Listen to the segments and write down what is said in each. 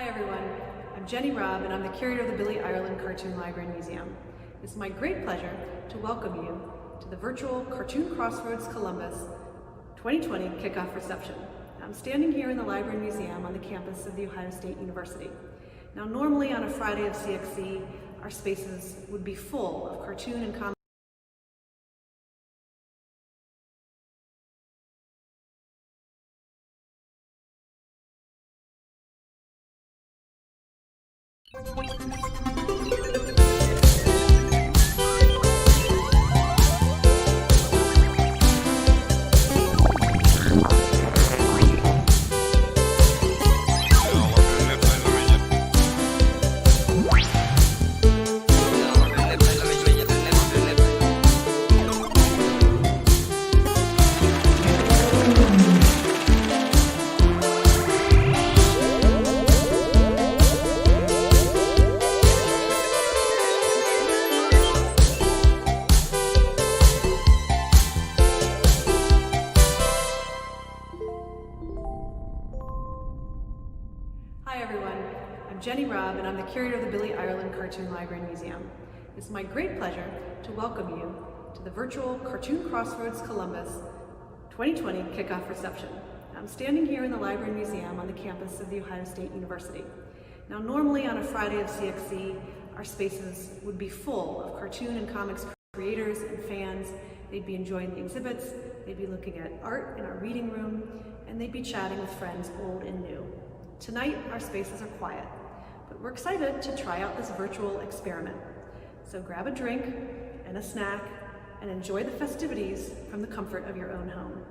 Hi everyone, I'm Jenny Robb and I'm the curator of the Billy Ireland Cartoon Library and Museum. It's my great pleasure to welcome you to the virtual Cartoon Crossroads Columbus 2020 kickoff reception. I'm standing here in the Library and Museum on the campus of The Ohio State University. Now normally on a Friday of CXC, our spaces would be full of cartoon and comic Hi everyone, I'm Jenny Robb and I'm the curator of the Billy Ireland Cartoon Library and Museum. It's my great pleasure to welcome you to the virtual Cartoon Crossroads Columbus 2020 kickoff reception. I'm standing here in the Library and Museum on the campus of The Ohio State University. Now normally on a Friday of CXC, our spaces would be full of cartoon and comics creators and fans. They'd be enjoying the exhibits, they'd be looking at art in our reading room, and they'd be chatting with friends old and new. Tonight, our spaces are quiet, but we're excited to try out this virtual experiment. So grab a drink and a snack and enjoy the festivities from the comfort of your own home.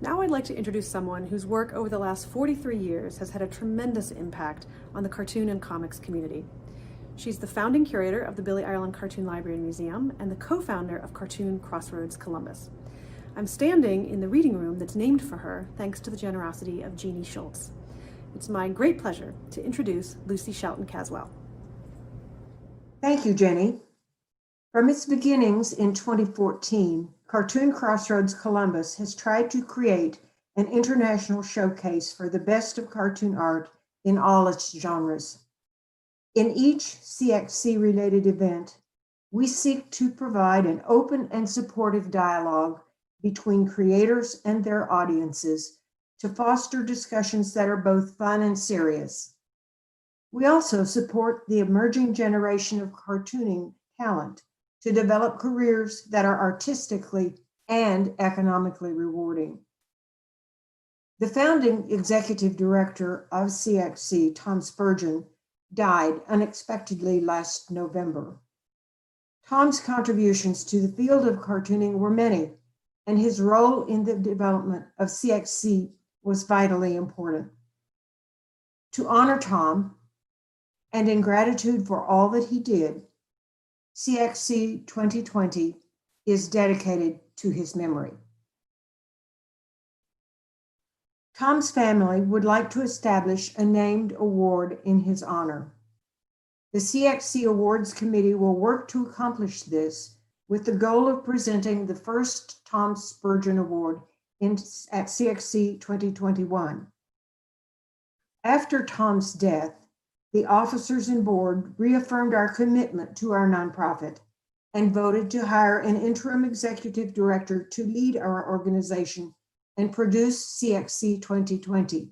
Now I'd like to introduce someone whose work over the last 43 years has had a tremendous impact on the cartoon and comics community. She's the founding curator of the Billy Ireland Cartoon Library and Museum and the co-founder of Cartoon Crossroads Columbus. I'm standing in the reading room that's named for her thanks to the generosity of Jeannie Schultz. It's my great pleasure to introduce Lucy Shelton Caswell. Thank you, Jenny. From its beginnings in 2014, Cartoon Crossroads Columbus has tried to create an international showcase for the best of cartoon art in all its genres. In each CXC-related event, we seek to provide an open and supportive dialogue between creators and their audiences to foster discussions that are both fun and serious. We also support the emerging generation of cartooning talent to develop careers that are artistically and economically rewarding. The founding executive director of CXC, Tom Spurgeon, died unexpectedly last November. Tom's contributions to the field of cartooning were many, and his role in the development of CXC was vitally important. To honor Tom, and in gratitude for all that he did, CXC 2020 is dedicated to his memory. Tom's family would like to establish a named award in his honor. The CXC Awards Committee will work to accomplish this with the goal of presenting the first Tom Spurgeon Award at CXC 2021. After Tom's death, the officers and board reaffirmed our commitment to our nonprofit and voted to hire an interim executive director to lead our organization and produce CXC 2020.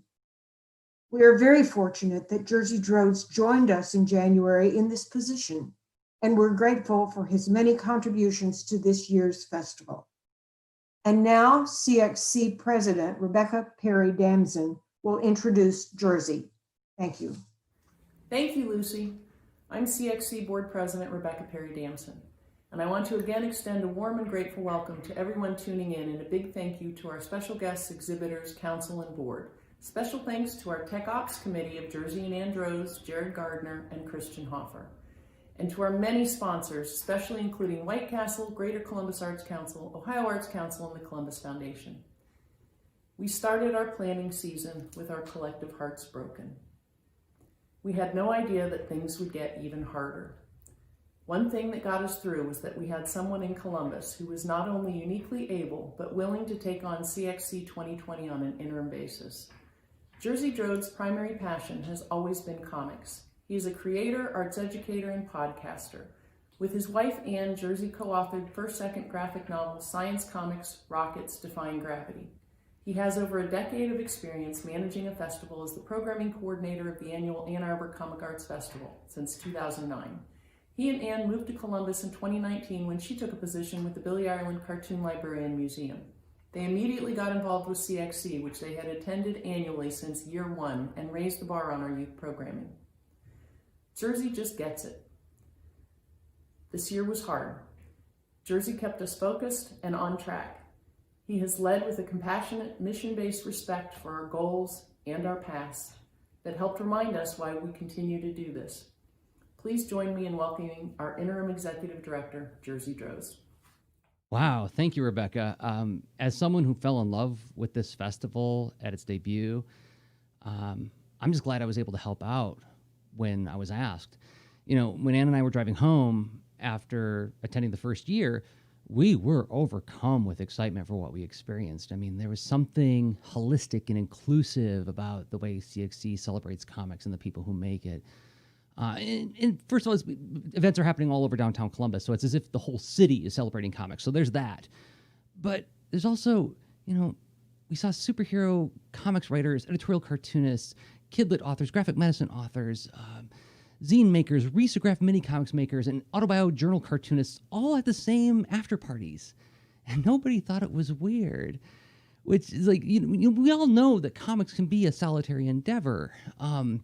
We are very fortunate that Jersey Droz joined us in January in this position, and we're grateful for his many contributions to this year's festival. And now CXC President Rebecca Perry Damson will introduce Jersey. Thank you. Thank you, Lucy. I'm CXC Board President Rebecca Perry-Damson, and I want to again extend a warm and grateful welcome to everyone tuning in, and a big thank you to our special guests, exhibitors, council, and board. Special thanks to our Tech Ops Committee of Jersey and Andros, Jared Gardner, and Christian Hoffer, and to our many sponsors, especially including White Castle, Greater Columbus Arts Council, Ohio Arts Council, and the Columbus Foundation. We started our planning season with our collective hearts broken. We had no idea that things would get even harder. One thing that got us through was that we had someone in Columbus who was not only uniquely able, but willing to take on CXC 2020 on an interim basis. Jersey Drode's primary passion has always been comics. He is a creator, arts educator, and podcaster. With his wife Anne, Jersey co-authored first-second graphic novel Science Comics, Rockets, Defying Gravity. He has over a decade of experience managing a festival as the programming coordinator of the annual Ann Arbor Comic Arts Festival since 2009. He and Anne moved to Columbus in 2019 when she took a position with the Billy Ireland Cartoon Library and Museum. They immediately got involved with CXC, which they had attended annually since year one, and raised the bar on our youth programming. Jersey just gets it. This year was hard. Jersey kept us focused and on track. He has led with a compassionate, mission-based respect for our goals and our past that helped remind us why we continue to do this. Please join me in welcoming our interim executive director, Jersey Droz. Wow, thank you, Rebecca. As someone who fell in love with this festival at its debut, I'm just glad I was able to help out when I was asked. You know, when Ann and I were driving home after attending the first year, we were overcome with excitement for what we experienced. I mean, there was something holistic and inclusive about the way CXC celebrates comics and the people who make it. And first of all, events are happening all over downtown Columbus, so it's as if the whole city is celebrating comics. So there's that. But there's also, you know, we saw superhero comics writers, editorial cartoonists, kidlit authors, graphic medicine authors, zine makers, risograph mini comics makers, and autobio journal cartoonists all at the same after parties. And nobody thought it was weird, which is like, we all know that comics can be a solitary endeavor. And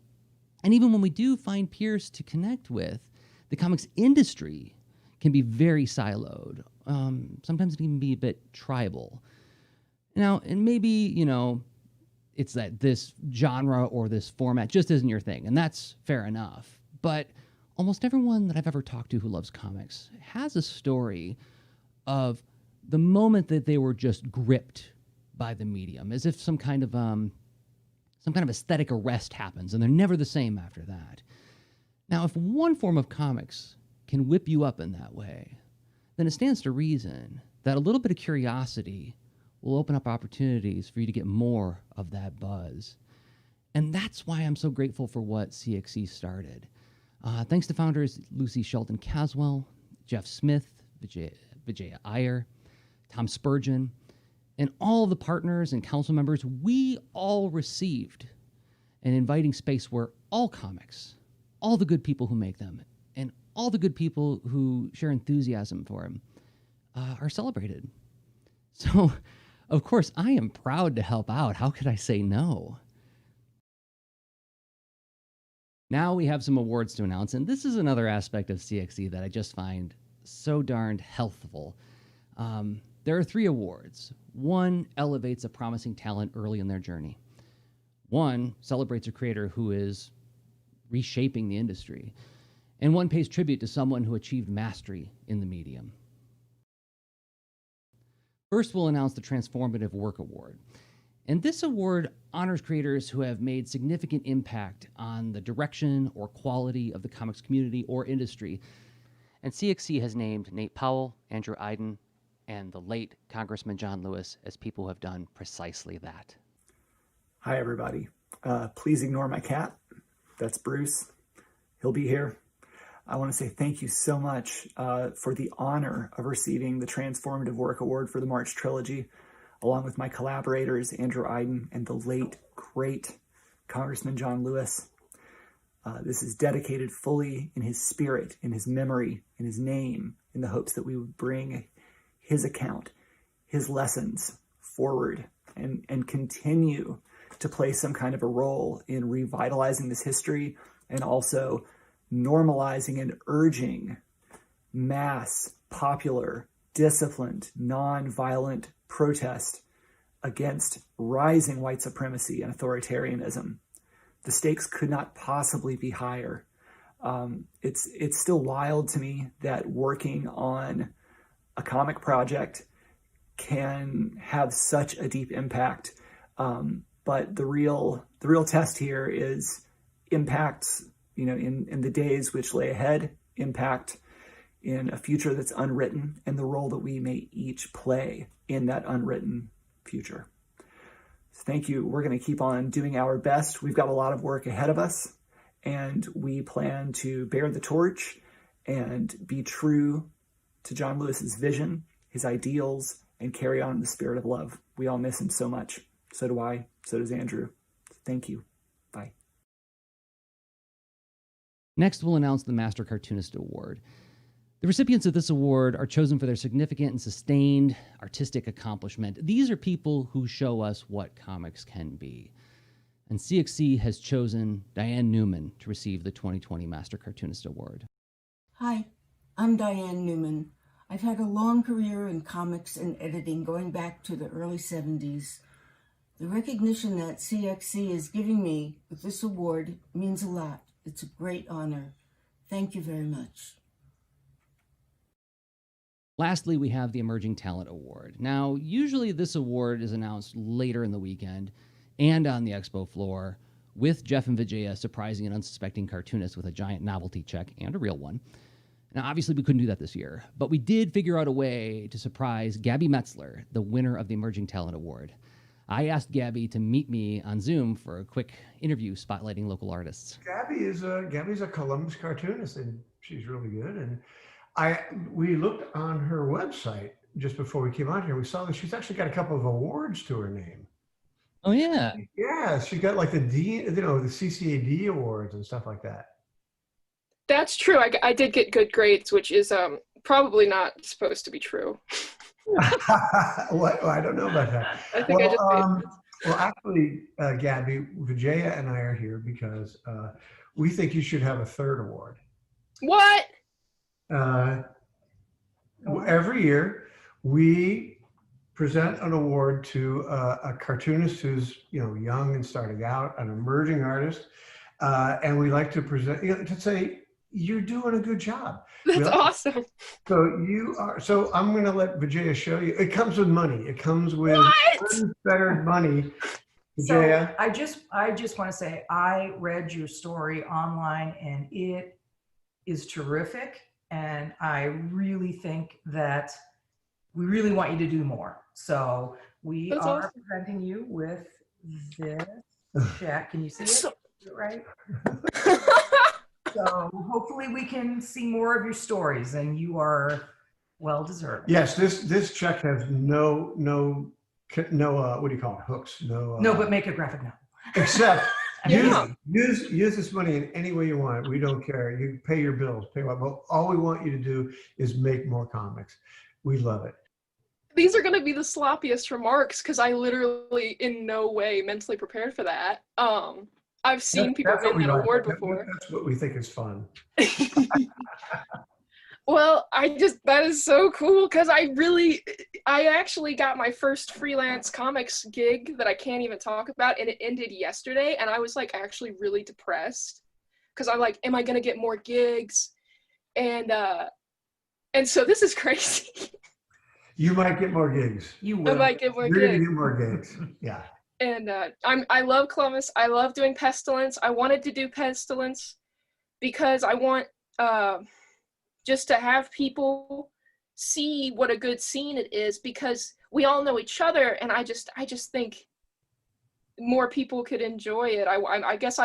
even when we do find peers to connect with, the comics industry can be very siloed. Sometimes it can be a bit tribal. Now, and maybe, you know, it's that this genre or this format just isn't your thing, and that's fair enough. But almost everyone that I've ever talked to who loves comics has a story of the moment that they were just gripped by the medium, as if some kind of aesthetic arrest happens, and they're never the same after that. Now, if one form of comics can whip you up in that way, then it stands to reason that a little bit of curiosity will open up opportunities for you to get more of that buzz. And that's why I'm so grateful for what CXC started. Thanks to founders Lucy Shelton Caswell, Jeff Smith, Vijaya Iyer, Tom Spurgeon, and all the partners and council members, we all received an inviting space where all comics, all the good people who make them, and all the good people who share enthusiasm for them are celebrated. So, of course, I am proud to help out. How could I say no? Now we have some awards to announce, and this is another aspect of CXC that I just find so darned healthful. There are 3 awards. 1 elevates a promising talent early in their journey. 1 celebrates a creator who is reshaping the industry. And 1 pays tribute to someone who achieved mastery in the medium. First, we'll announce the Transformative Work Award. And this award honors creators who have made significant impact on the direction or quality of the comics community or industry. And CXC has named Nate Powell, Andrew Iden, and the late Congressman John Lewis as people who have done precisely that. Hi, everybody. Please ignore my cat. That's Bruce. He'll be here. I want to say thank you so much for the honor of receiving the Transformative Work Award for the March Trilogy, along with my collaborators, Andrew Iden and the late, great Congressman John Lewis. This is dedicated fully in his spirit, in his memory, in his name, in the hopes that we would bring his account, his lessons forward and continue to play some kind of a role in revitalizing this history and also normalizing and urging mass, popular, disciplined, non-violent protest against rising white supremacy and authoritarianism. The stakes could not possibly be higher. It's still wild to me that working on a comic project can have such a deep impact. But the real test here is impacts, in the days which lay ahead, impact in a future that's unwritten, and the role that we may each play in that unwritten future. So thank you. We're going to keep on doing our best. We've got a lot of work ahead of us, and we plan to bear the torch and be true to John Lewis's vision, his ideals, and carry on in the spirit of love. We all miss him so much. So do I. So does Andrew. Thank you. Bye. Next, we'll announce the Master Cartoonist Award. The recipients of this award are chosen for their significant and sustained artistic accomplishment. These are people who show us what comics can be. And CXC has chosen Diane Newman to receive the 2020 Master Cartoonist Award. Hi, I'm Diane Newman. I've had a long career in comics and editing going back to the early 70s. The recognition that CXC is giving me with this award means a lot. It's a great honor. Thank you very much. Lastly, we have the Emerging Talent Award. Now, usually this award is announced later in the weekend and on the expo floor, with Jeff and Vijaya surprising an unsuspecting cartoonist with a giant novelty check and a real one. Now, obviously, we couldn't do that this year, but we did figure out a way to surprise Gabby Metzler, the winner of the Emerging Talent Award. I asked Gabby to meet me on Zoom for a quick interview spotlighting local artists. Gabby's a Columbus cartoonist, and she's really good. And we looked on her website just before we came out here. We saw that she's actually got a couple of awards to her name. Oh yeah, yeah. She got like the CCAD awards and stuff like that. That's true. I did get good grades, which is probably not supposed to be true. Well, I don't know about that. I think well, actually, Gabby, Vijaya and I are here because we think you should have a third award. What? Every year, we present an award to a cartoonist who's young and starting out, an emerging artist, and we like to present to say you're doing a good job. That's awesome. So you are. So I'm going to let Vijaya show you. It comes with money. It comes with unfettered money. Vijaya. So I just want to say I read your story online and it is terrific. And I really think that we really want you to do more. So we are awesome. Presenting you with this check. Can you see it? Right? So hopefully we can see more of your stories, and you are well deserved. Yes, this check has no what do you call it? Hooks. No, but make a graphic novel. Except use this money in any way you want. We don't care. You pay your bills, pay what. But all we want you to do is make more comics. We love it. These are going to be the sloppiest remarks because I literally in no way mentally prepared for that. I've seen people win that award before. That's what we think is fun. Well, that is so cool because I actually got my first freelance comics gig that I can't even talk about, and it ended yesterday, and I was like actually really depressed because I'm like, am I going to get more gigs? And so this is crazy. You might get more gigs. You will. I might get more gigs. You're going to get more gigs. Yeah. And I love Columbus. I love doing Pestilence. I wanted to do Pestilence because I want just to have people see what a good scene it is because we all know each other, and I just think more people could enjoy it. I guess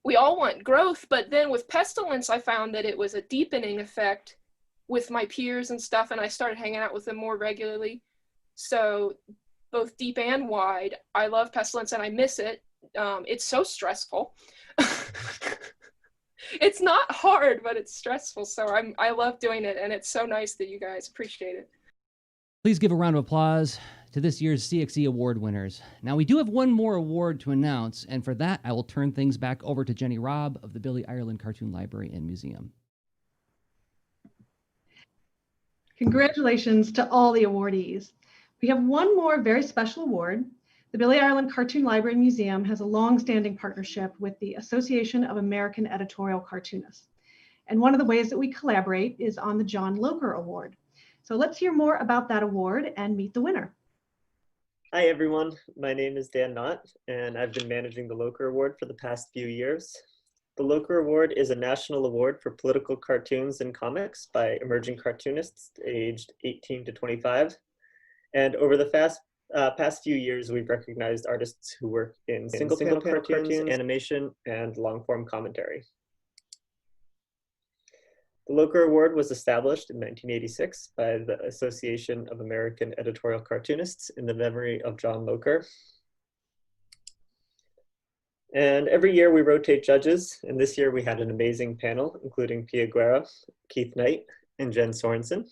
we all want growth, but then with Pestilence, I found that it was a deepening effect with my peers and stuff, and I started hanging out with them more regularly. So both deep and wide, I love Pestilence and I miss it. It's so stressful. It's not hard, but it's stressful. So I love doing it, and it's so nice that you guys appreciate it. Please give a round of applause to this year's CXC Award winners. Now, we do have one more award to announce, and for that, I will turn things back over to Jenny Robb of the Billy Ireland Cartoon Library and Museum. Congratulations to all the awardees. We have one more very special award. The Billy Ireland Cartoon Library and Museum has a long-standing partnership with the Association of American Editorial Cartoonists. And one of the ways that we collaborate is on the John Loker Award. So let's hear more about that award and meet the winner. Hi everyone, my name is Dan Knott, and I've been managing the Loker Award for the past few years. The Loker Award is a national award for political cartoons and comics by emerging cartoonists aged 18 to 25. And over the past few years, we've recognized artists who work in single-panel cartoons, animation, and long-form commentary. The Loker Award was established in 1986 by the Association of American Editorial Cartoonists in the memory of John Loker. And every year we rotate judges, and this year we had an amazing panel, including Pia Guerra, Keith Knight, and Jen Sorensen.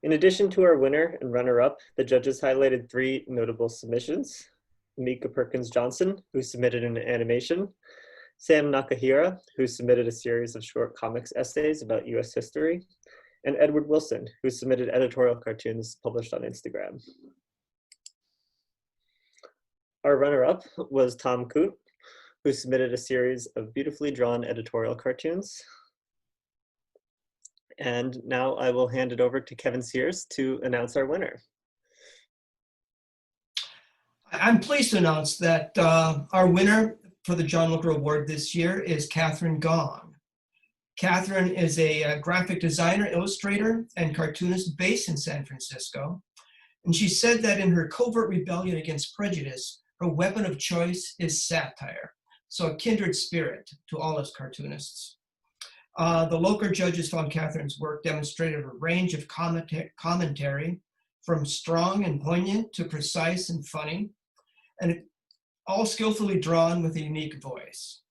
In addition to our winner and runner-up, the judges highlighted 3 notable submissions: Mika Perkins Johnson, who submitted an animation; Sam Nakahira, who submitted a series of short comics essays about US history; and Edward Wilson, who submitted editorial cartoons published on Instagram. Our runner-up was Tom Coote, who submitted a series of beautifully drawn editorial cartoons. And now I will hand it over to Kevin Sears to announce our winner. I'm pleased to announce that our winner for the John Loker Award this year is Catherine Gong. Catherine is a graphic designer, illustrator, and cartoonist based in San Francisco. And she said that in her covert rebellion against prejudice, her weapon of choice is satire, so a kindred spirit to all us cartoonists. The Loker judges found Catherine's work demonstrated a range of commentary, from strong and poignant to precise and funny, and all skillfully drawn with a unique voice.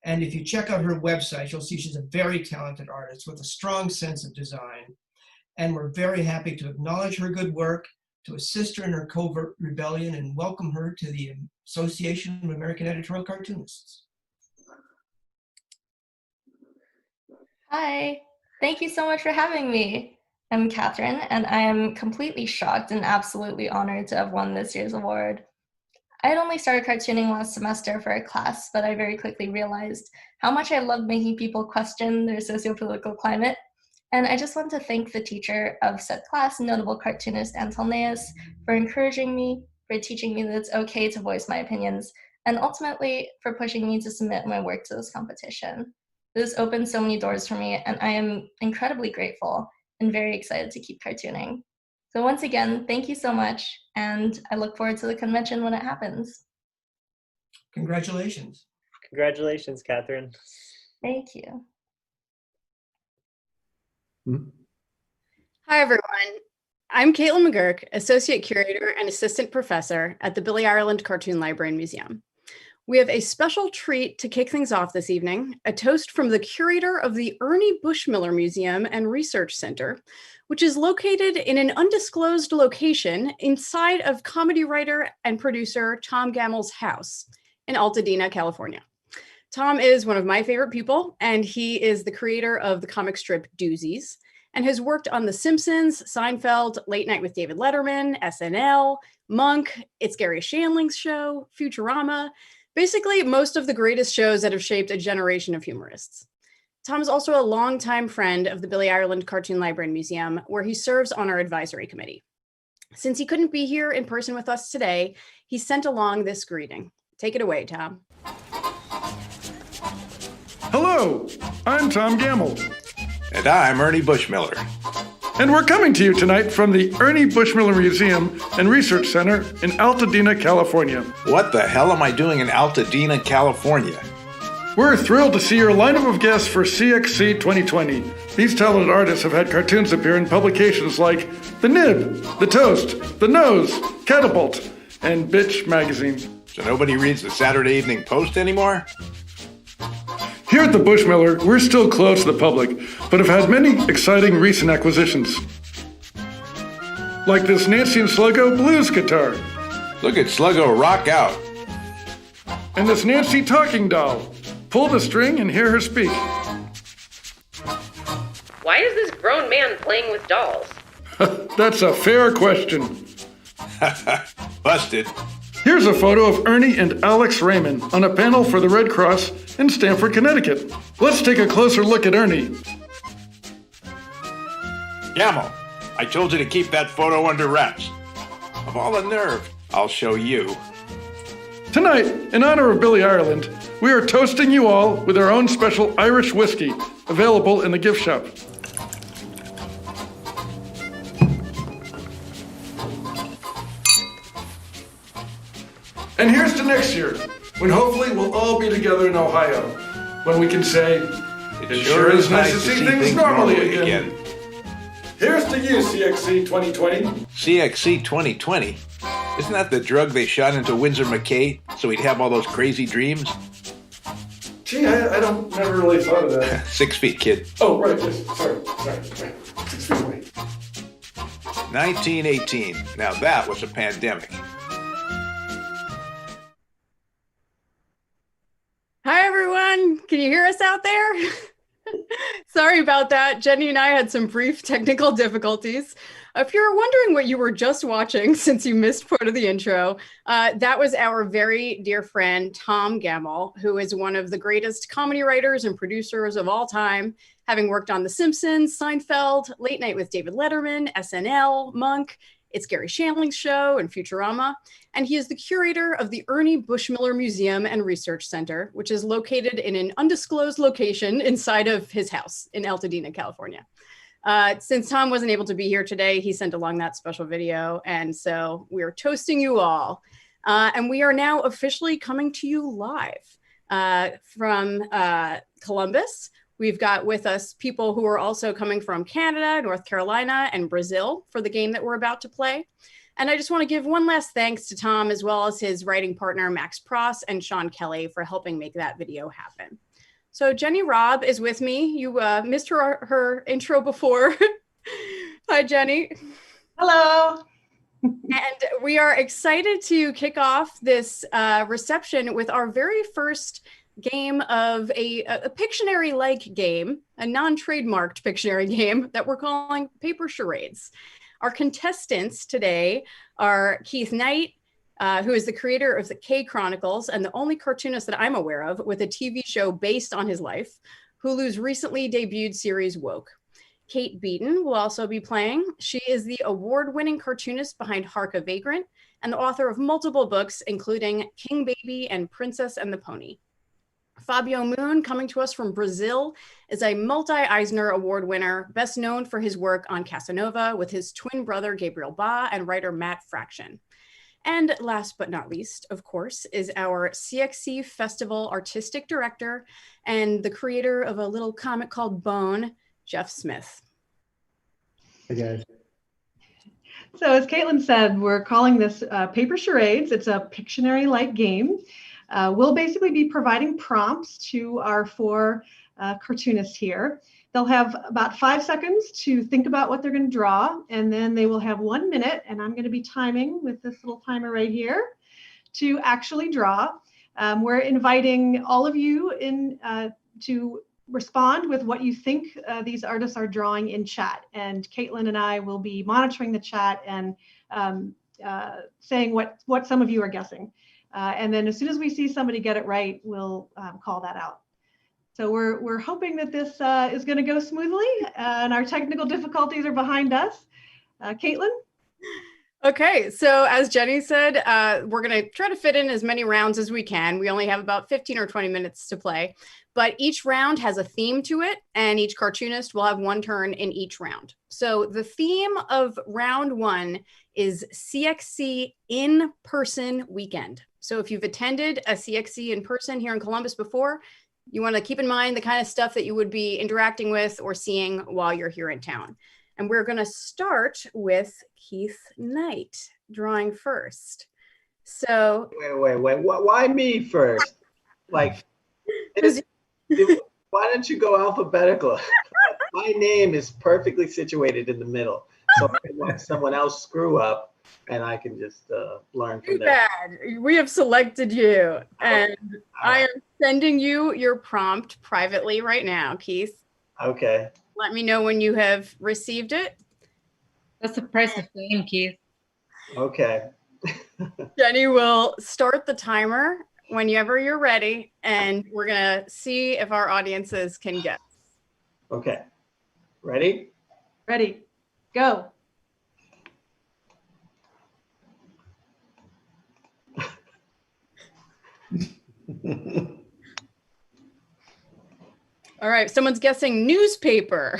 And if you check out her website, you'll see she's a very talented artist with a strong sense of design. And we're very happy to acknowledge her good work, to assist her in her covert rebellion, and welcome her to the Association of American Editorial Cartoonists. Hi, thank you so much for having me. I'm Catherine, and I am completely shocked and absolutely honored to have won this year's award. I had only started cartooning last semester for a class, but I very quickly realized how much I loved making people question their socio-political climate. And I just want to thank the teacher of said class, notable cartoonist Antelneus, for encouraging me, for teaching me that it's okay to voice my opinions, and ultimately for pushing me to submit my work to this competition. This opened so many doors for me, and I am incredibly grateful and very excited to keep cartooning. So once again, thank you so much, and I look forward to the convention when it happens. Congratulations. Congratulations, Catherine. Thank you. Hi, everyone. I'm Caitlin McGurk, Associate Curator and Assistant Professor at the Billy Ireland Cartoon Library and Museum. We have a special treat to kick things off this evening, a toast from the curator of the Ernie Bushmiller Museum and Research Center, which is located in an undisclosed location inside of comedy writer and producer Tom Gammel's house in Altadena, California. Tom is one of my favorite people, and he is the creator of the comic strip Doozies, and has worked on The Simpsons, Seinfeld, Late Night with David Letterman, SNL, Monk, It's Garry Shandling's Show, Futurama, basically most of the greatest shows that have shaped a generation of humorists. Tom is also a longtime friend of the Billy Ireland Cartoon Library and Museum, where he serves on our advisory committee. Since he couldn't be here in person with us today, he sent along this greeting. Take it away, Tom. Hello, I'm Tom Gammel. And I'm Ernie Bushmiller. And we're coming to you tonight from the Ernie Bushmiller Museum and Research Center in Altadena, California. What the hell am I doing in Altadena, California? We're thrilled to see your lineup of guests for CXC 2020. These talented artists have had cartoons appear in publications like The Nib, The Toast, The Nose, Catapult, and Bitch Magazine. So nobody reads the Saturday Evening Post anymore? Here at the Bushmiller, we're still closed to the public, but have had many exciting recent acquisitions. like this Nancy and Sluggo blues guitar. Look at Sluggo rock out. And this Nancy talking doll. Pull the string and hear her speak. Why is this grown man playing with dolls? That's a fair question. Busted. Here's a photo of Ernie and Alex Raymond on a panel for the Red Cross in Stamford, Connecticut. Let's take a closer look at Ernie. Gamble, I told you to keep that photo under wraps. Of all the nerve, I'll show you. Tonight, in honor of Billy Ireland, we are toasting you all with our own special Irish whiskey, available in the gift shop. And here's to next year, when hopefully we'll all be together in Ohio, when we can say, it sure is nice to see things normally again. Here's to you, CXC 2020. CXC 2020? Isn't that the drug they shot into Windsor McKay so he'd have all those crazy dreams? Gee, I never really thought of that. 6 feet, kid. Oh, right, yes, sorry. 6 feet away. 1918. Now that was a pandemic. Hi, everyone. Can you hear us out there? Sorry about that. Jenny and I had some brief technical difficulties. If you're wondering what you were just watching, since you missed part of the intro, that was our very dear friend, Tom Gamble, who is one of the greatest comedy writers and producers of all time, having worked on The Simpsons, Seinfeld, Late Night with David Letterman, SNL, Monk, It's Garry Shandling's Show, and Futurama. And he is the curator of the Ernie Bushmiller Museum and Research Center, which is located in an undisclosed location inside of his house in Altadena, California. Since Tom wasn't able to be here today, he sent along that special video. And so we're toasting you all. And we are now officially coming to you live from Columbus. We've got with us people who are also coming from Canada, North Carolina, and Brazil for the game that we're about to play. And I just want to give one last thanks to Tom, as well as his writing partner, Max Pross, and Sean Kelly for helping make that video happen. So Jenny Robb is with me. You missed her intro before. Hi, Jenny. Hello. And we are excited to kick off this reception with our very first game of a Pictionary-like game, a non-trademarked Pictionary game that we're calling Paper Charades. Our contestants today are Keith Knight, who is the creator of the K Chronicles and the only cartoonist that I'm aware of with a TV show based on his life, Hulu's recently debuted series Woke. Kate Beaton will also be playing. She is the award-winning cartoonist behind Hark a Vagrant and the author of multiple books, including King Baby and Princess and the Pony. Fabio Moon, coming to us from Brazil, is a multi-Eisner Award winner, best known for his work on Casanova with his twin brother Gabriel Ba and writer Matt Fraction. And last but not least, of course, is our CXC Festival artistic director and the creator of a little comic called Bone, Jeff Smith. Hey guys. So as Caitlin said, we're calling this Paper Charades. It's a Pictionary-like game. We'll basically be providing prompts to our four cartoonists here. They'll have about 5 seconds to think about what they're going to draw, and then they will have 1 minute, and I'm going to be timing with this little timer right here to actually draw. We're inviting all of you in to respond with what you think these artists are drawing in chat, and Caitlin and I will be monitoring the chat and saying what some of you are guessing. And then as soon as we see somebody get it right, we'll call that out. So we're hoping that this is going to go smoothly and our technical difficulties are behind us. Caitlin? Okay, so as Jenny said, we're going to try to fit in as many rounds as we can. We only have about 15 or 20 minutes to play, but each round has a theme to it, and each cartoonist will have one turn in each round. So the theme of round one is CXC in-person weekend. So if you've attended a CXC in person here in Columbus before, you want to keep in mind the kind of stuff that you would be interacting with or seeing while you're here in town. And we're going to start with Keith Knight drawing first. So Wait. Why me first? Like, why don't you go alphabetical? My name is perfectly situated in the middle. So if someone else screw up, and I can just learn from Too there. bad. We have selected you, and I am sending you your prompt privately right now, Keith. Okay. Let me know when you have received it. That's the price of fame, Keith. Okay. Jenny will start the timer whenever you're ready, and we're gonna see if our audiences can guess. Okay. Ready? Ready. Go. All right, someone's guessing newspaper.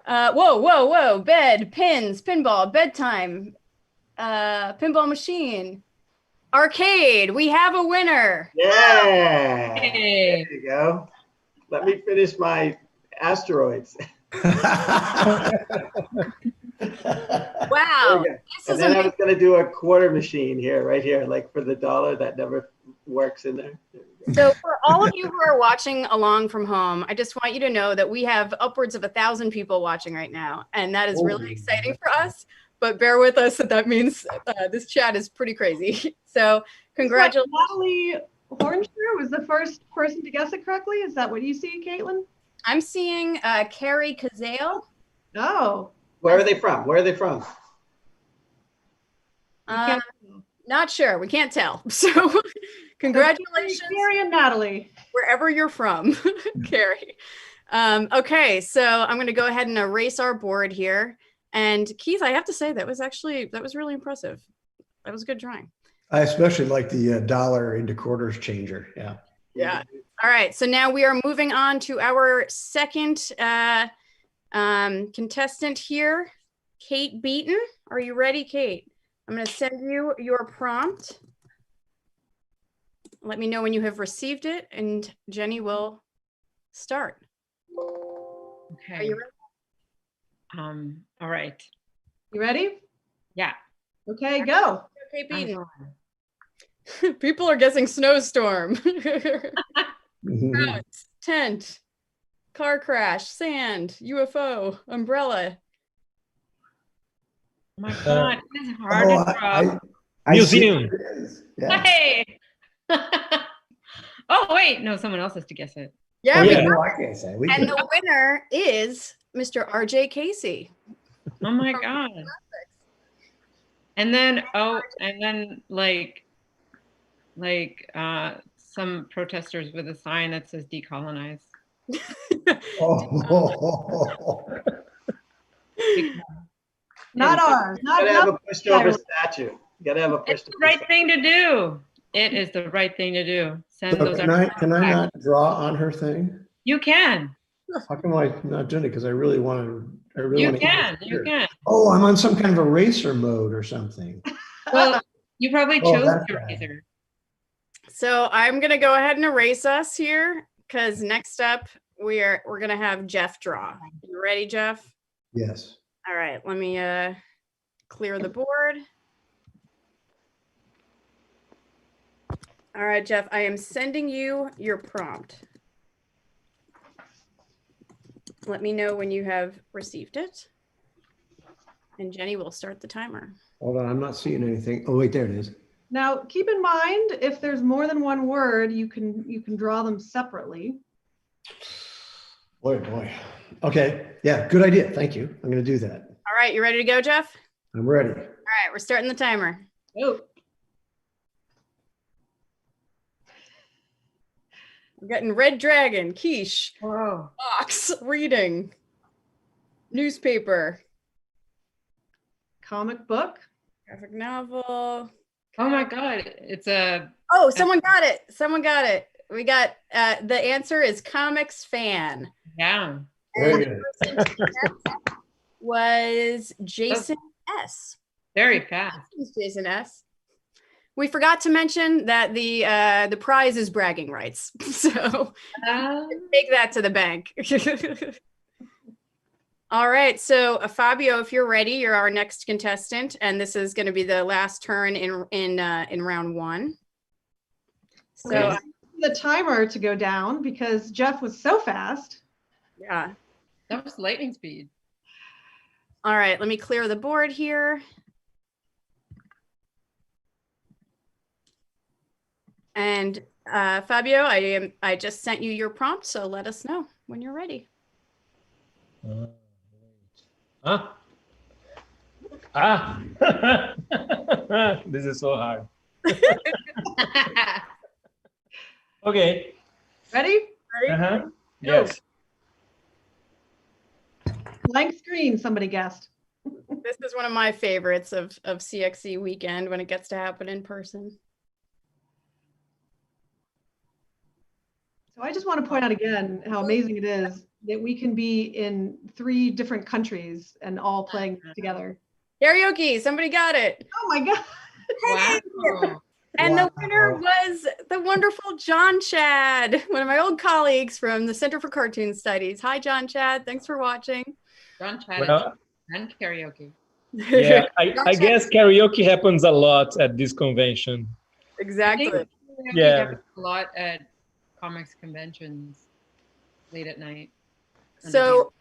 Whoa. Bed, pins, pinball, bedtime, pinball machine, arcade. We have a winner. Yeah. Hey. There you go. Let me finish my asteroids. Wow. And then I was going to do a quarter machine here, right here, like for the dollar that never works in there. So for all of you who are watching along from home, I just want you to know that we have upwards of 1,000 people watching right now, and that is really exciting for us. But bear with us, that means this chat is pretty crazy. So congratulations. Natalie Hornsher was the first person to guess it correctly. Is that what you see, Caitlin? I'm seeing Carrie Kazale. Oh. Where are they from? Where are they from? Not sure. We can't tell. So congratulations, Carrie and Natalie, wherever you're from, Carrie. Okay, so I'm going to go ahead and erase our board here. And Keith, I have to say that was really impressive. That was a good drawing. I especially like the dollar into quarters changer. Yeah. Yeah. All right. So now we are moving on to our second contestant here, Kate Beaton. Are you ready, Kate? I'm going to send you your prompt. Let me know when you have received it, and Jenny will start. Okay. Are you ready? All right. You ready? Yeah. Okay, go. Kate Beaton. People are guessing snowstorm. House, tent, car crash, sand, UFO, umbrella. Oh my God, it's hard to draw. Museum. Yeah. Hey. Oh wait, no, someone else has to guess it. Yeah, no, I can't say. And the winner is Mr. RJ Casey. Oh my God. And then some protesters with a sign that says decolonize. Not ours. You gotta have a pushed over statue. You gotta have a pushed over. It's the right thing to do. It is the right thing to do. Send So those. can I not draw on her thing? You can. How come I'm not doing it? Because I really want to. You can. Oh, I'm on some kind of eraser mode or something. Well, you probably chose the eraser. So I'm gonna go ahead and erase us here, because next up we're gonna have Jeff draw. You ready, Jeff? Yes. All right, let me clear the board. All right, Jeff, I am sending you your prompt. Let me know when you have received it. And Jenny will start the timer. Hold on, I'm not seeing anything. Oh, wait, there it is. Now, keep in mind, if there's more than one word, you can draw them separately. Boy. Okay, yeah, good idea. Thank you. I'm going to do that. All right, you ready to go, Jeff? I'm ready. All right, we're starting the timer. Oh. We're getting Red Dragon, quiche, box, reading, newspaper, comic book, graphic novel. Oh my God, it's a. Oh, someone got it. Someone got it. We got the answer is comics fan. Yeah. Very good. Was Jason S. Very fast. Jason S. We forgot to mention that the prize is bragging rights, so take that to the bank. All right, so Fabio, if you're ready, you're our next contestant, and this is going to be the last turn in round one. So okay. The timer to go down because Jeff was so fast. Yeah, that was lightning speed. All right, let me clear the board here. And Fabio, I just sent you your prompt, so let us know when you're ready. This is so hard. Okay. Ready? Uh-huh. Go. Yes. Blank screen, somebody guessed. This is one of my favorites of CXC weekend when it gets to happen in person. So I just want to point out again how amazing it is that we can be in 3 different countries and all playing together. Karaoke, somebody got it. Oh my God. Wow. And the winner was the wonderful John Chad, one of my old colleagues from the Center for Cartoon Studies. Hi, John Chad. Thanks for watching. John Chad Well, and karaoke. yeah, I guess karaoke happens a lot at this convention. Exactly. Karaoke Yeah. happens a lot at comics conventions late at night. So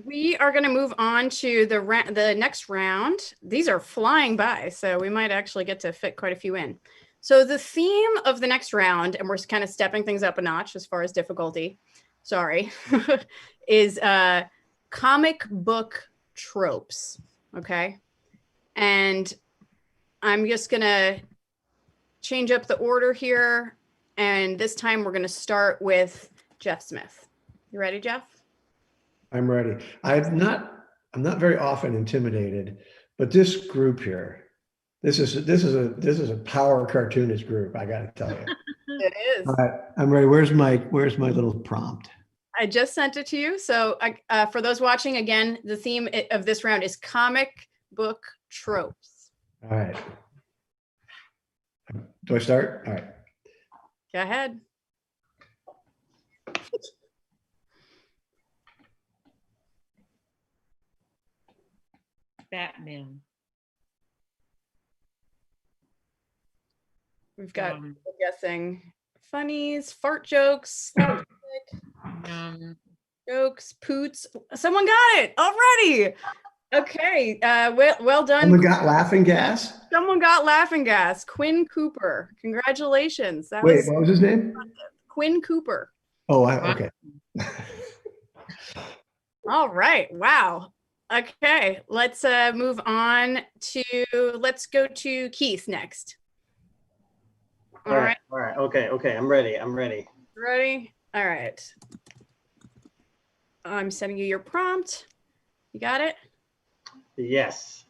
we are going to move on to the next round. These are flying by, so we might actually get to fit quite a few in. So the theme of the next round, and we're kind of stepping things up a notch as far as difficulty, sorry, is comic book tropes, okay? And I'm just going to change up the order here, and this time we're going to start with Jeff Smith. You ready, Jeff? I'm ready. I'm not very often intimidated, but this group here, this is a power cartoonist group. I got to tell you. It is. All right, I'm ready. Where's my little prompt? I just sent it to you. So for those watching, again, the theme of this round is comic book tropes. All right. Do I start? All right. Go ahead. Batman. We've got, I'm guessing, funnies, fart jokes, jokes, poots. Someone got it already. Okay, well done. Someone got laughing gas? Someone got laughing gas. Quinn Cooper. Congratulations. Wait, what was his name? Quinn Cooper. Oh, okay. All right. Wow. Okay, let's move on to, let's go to Keith next. All right. Okay. I'm ready. Ready? All right. I'm sending you your prompt. You got it? Yes.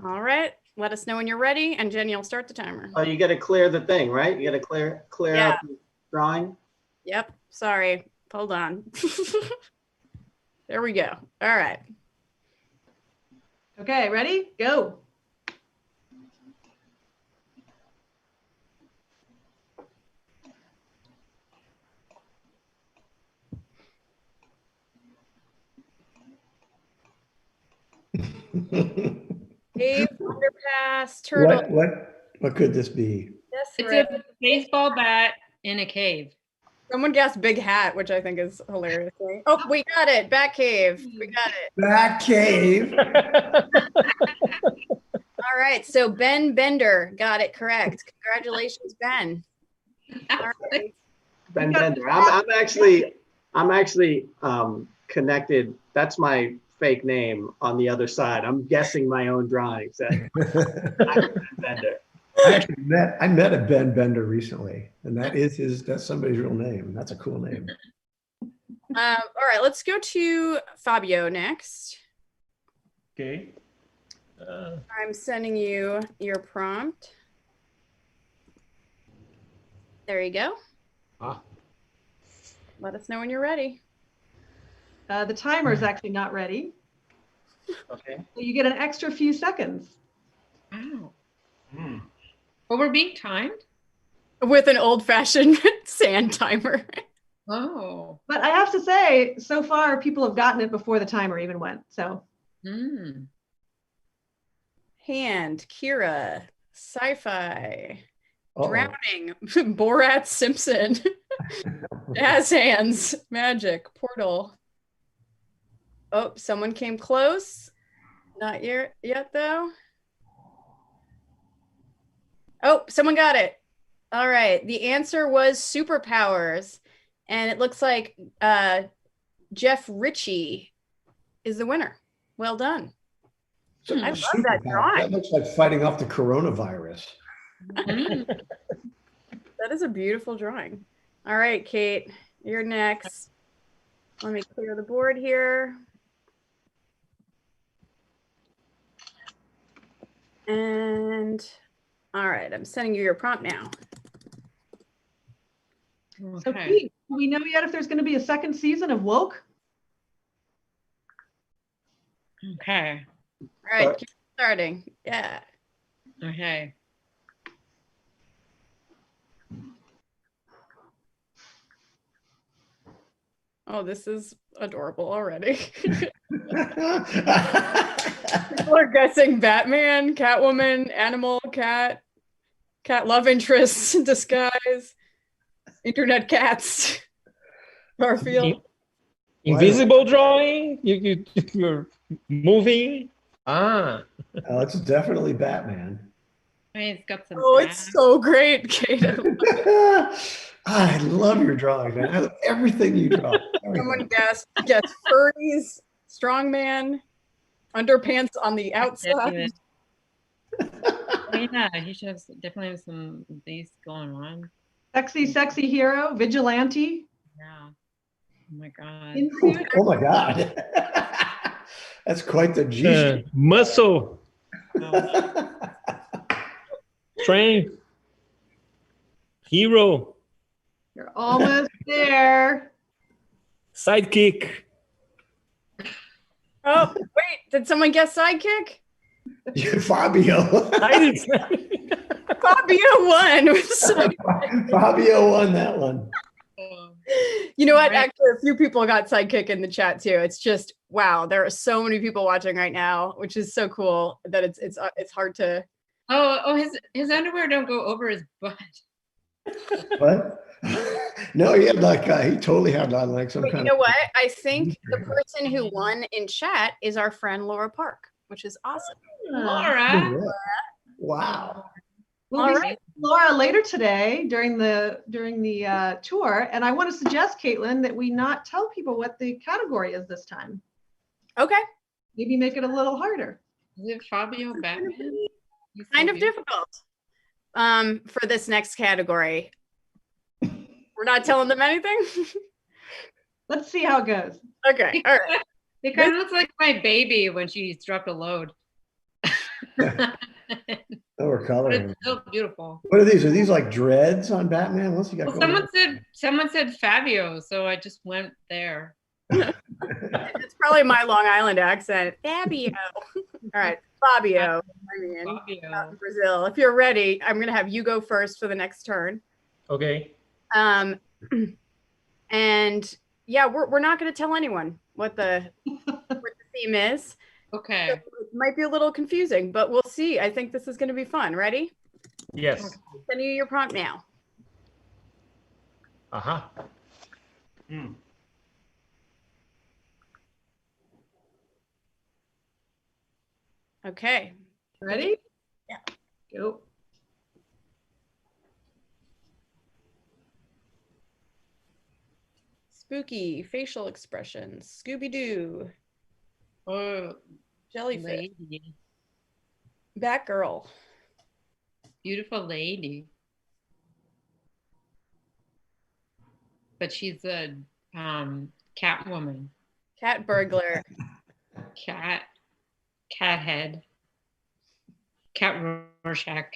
All right. Let us know when you're ready, and Jenny will start the timer. Oh, you got to clear the thing, right? You got to clear out the drawing. Yep. Sorry. Hold on. There we go. All right. Okay, ready? Go. Cave, underpass, turtle. What could this be? It's a baseball bat in a cave. Someone guessed big hat, which I think is hilarious. Oh, we got it. Bat cave. We got it. Bat cave. All right. So Ben Bender got it correct. Congratulations, Ben. All right. Ben Bender. I'm actually connected. That's my fake name on the other side. I'm guessing my own drawings. I'm Ben Bender. I met a Ben Bender recently, and that's somebody's real name. That's a cool name. All right, let's go to Fabio next. Okay. I'm sending you your prompt. There you go. Let us know when you're ready. The timer is actually not ready. Okay. So you get an extra few seconds. Wow. But we're being timed? With an old-fashioned sand timer. Oh. But I have to say, so far, people have gotten it before the timer even went, so. Hand, Kira, Sci-Fi, Drowning, Borat Simpson, Jazz Hands, Magic, Portal. Oh, someone came close. Not yet though. Oh, someone got it. All right. The answer was superpowers. And it looks like Jeff Ritchie is the winner. Well done. I love that drawing. That looks like fighting off the coronavirus. That is a beautiful drawing. All right, Kate, you're next. Let me clear the board here. And all right, I'm sending you your prompt now. So Pete, do we know yet if there's going to be a second season of Woke? Okay. All right, keep starting. Yeah. Okay. Oh, this is adorable already. People are guessing Batman, Catwoman, animal, cat love interest, disguise, internet cats, Garfield. Invisible drawing? You're moving? Ah. Oh, it's definitely Batman. I mean, it's got some. Oh, it's so great, Kate. I love your drawing, man. I love everything you draw. Someone guessed furries, strongman, underpants on the outside. Yeah, he should have definitely have some of these going on. Sexy hero, vigilante. Yeah. Oh my God. Oh my God. That's quite the G. Muscle. Strength. Hero. You're almost there. Sidekick. Oh, wait, did someone guess sidekick? Fabio. Fabio won. Fabio won that one. You know what? Actually, a few people got sidekick in the chat too. It's just wow. There are so many people watching right now, which is so cool that it's hard to. Oh, his underwear don't go over his butt. What? No, he had he totally had on like some But kind you know what? I think the person who won in chat is our friend Laura Park, which is awesome. Laura. Wow. We'll be seeing Laura later today during the tour, and I want to suggest, Caitlin, that we not tell people what the category is this time. Okay. Maybe make it a little harder. Is it Fabio Batman? Kind of difficult. For this next category, we're not telling them anything. Let's see how it goes. Okay. All right. It kind of looks like my baby when she's dropped a load. Oh, we're coloring. It's so beautiful. What are these? Are these like dreads on Batman? What's he got Well, going on? someone said Fabio, so I just went there. It's probably my Long Island accent. Fabio. All right, Fabio. I mean, out in Brazil. If you're ready, I'm gonna have you go first for the next turn. Okay. And yeah, we're not gonna tell anyone what the theme is. Okay. So it might be a little confusing, but we'll see. I think this is gonna be fun. Ready? Yes. Sending you your prompt now. Uh-huh. Okay. Ready? Yeah. Go. Spooky facial expressions. Scooby-Doo. Oh, Jellyfish. lady. Batgirl. Beautiful lady. But she's a cat woman. Cat burglar. Cat head. Cat Rorschach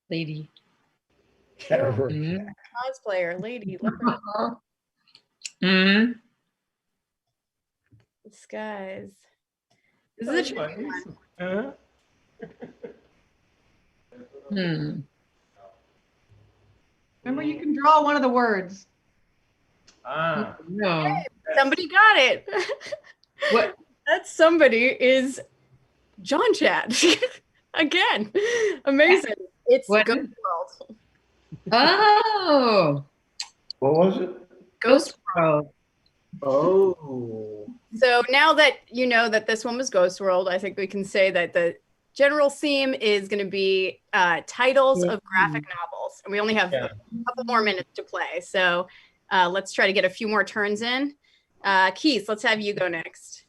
lady. Cosplayer. Lady. Leopard. Mm-hmm. Disguise. This is a tricky one. Remember, you can draw one of the words. No. Hey, somebody got it. What? That somebody is John Chat. Again. Amazing. It's What? Ghost World. Oh. What was it? Ghost World. Oh. So now that you know that this one was Ghost World, I think we can say that the general theme is going to be titles of graphic novels. And we only have a couple more minutes to play. So let's try to get a few more turns in. Keith, let's have you go next.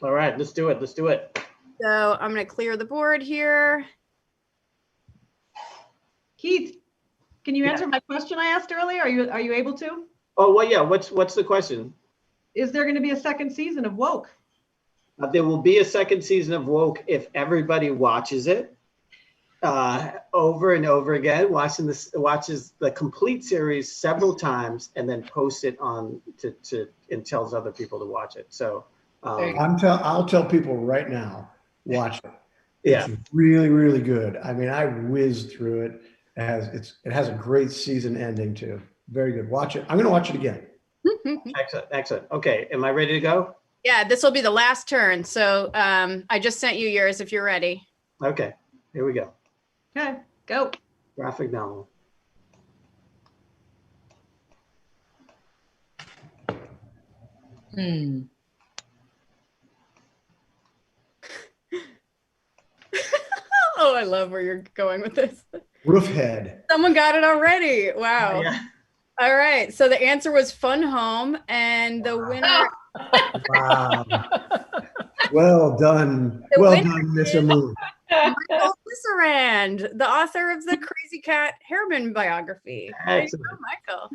All right, let's do it. Let's do it. So I'm going to clear the board here. Keith, can you answer my question I asked earlier? Are you able to? Oh, well, yeah. What's the question? Is there going to be a second season of Woke? There will be a second season of Woke if everybody watches it over and over again, watches the complete series several times, and then posts it on and tells other people to watch it. So I'll tell people right now, watch it. Yeah, it's really, really good. I mean, I whizzed through it. It has a great season ending too. Very good. Watch it. I'm going to watch it again. Excellent. Okay, am I ready to go? Yeah, this will be the last turn. So I just sent you yours if you're ready. Okay, here we go. Okay, go. Graphic novel. Oh, I love where you're going with this. Roofhead. Someone got it already. Wow. Yeah. All right. So the answer was Fun Home, and the winner. Wow. Well done. Well done, Miss Amu. Michael Lisserand, the author of the Crazy Cat Hairman biography. Excellent. Michael.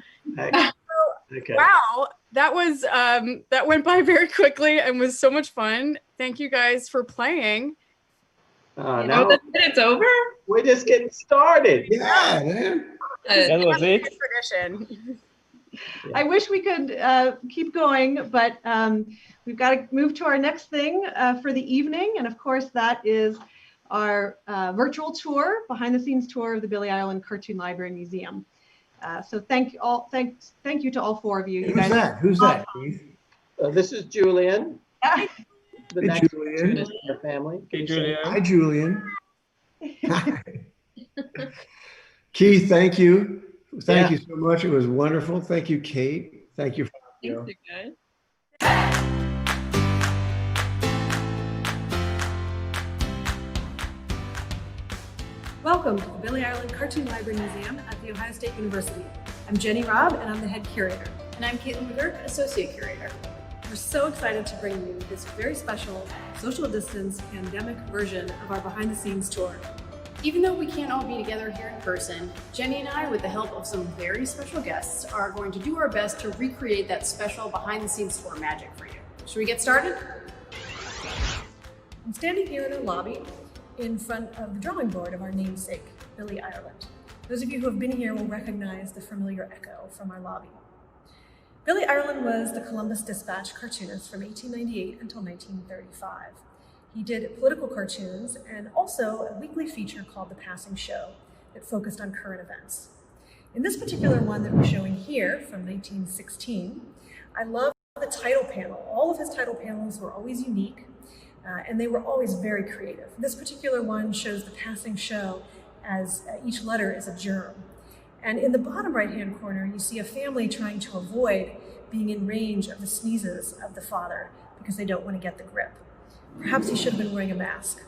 Okay. Wow, that was that went by very quickly and was so much fun. Thank you guys for playing. Now it's over. We're just getting started. Yeah, man. That was it. Tradition. I wish we could keep going, but we've got to move to our next thing for the evening. And of course, that is our virtual tour, behind the scenes tour of the Billy Ireland Cartoon Library and Museum. So thank you to all four of you. Who's that? Who's that, Keith? This is Julian. The Hey, next Julian. cartoonist in the family. Hey, Julian. Hi, Julian. Keith, thank you. Thank you so much. It was wonderful. Thank you, Kate. Thank you. Welcome to the Billy Ireland Cartoon Library Museum at The Ohio State University. I'm Jenny Robb, and I'm the head curator. And I'm Caitlin McGurk, associate curator. We're so excited to bring you this very special social distance pandemic version of our behind the scenes tour. Even though we can't all be together here in person, Jenny and I, with the help of some very special guests, are going to do our best to recreate that special behind the scenes tour magic for you. Should we get started? I'm standing here in a lobby in front of the drawing board of our namesake, Billy Ireland. Those of you who have been here will recognize the familiar echo from our lobby. Billy Ireland was the Columbus Dispatch cartoonist from 1898 until 1935. He did political cartoons and also a weekly feature called The Passing Show that focused on current events. In this particular one that we're showing here from 1916, I love the title panel. All of his title panels were always unique and they were always very creative. This particular one shows The Passing Show as each letter is a germ. And in the bottom right-hand corner, you see a family trying to avoid being in range of the sneezes of the father because they don't want to get the grip. Perhaps he should have been wearing a mask.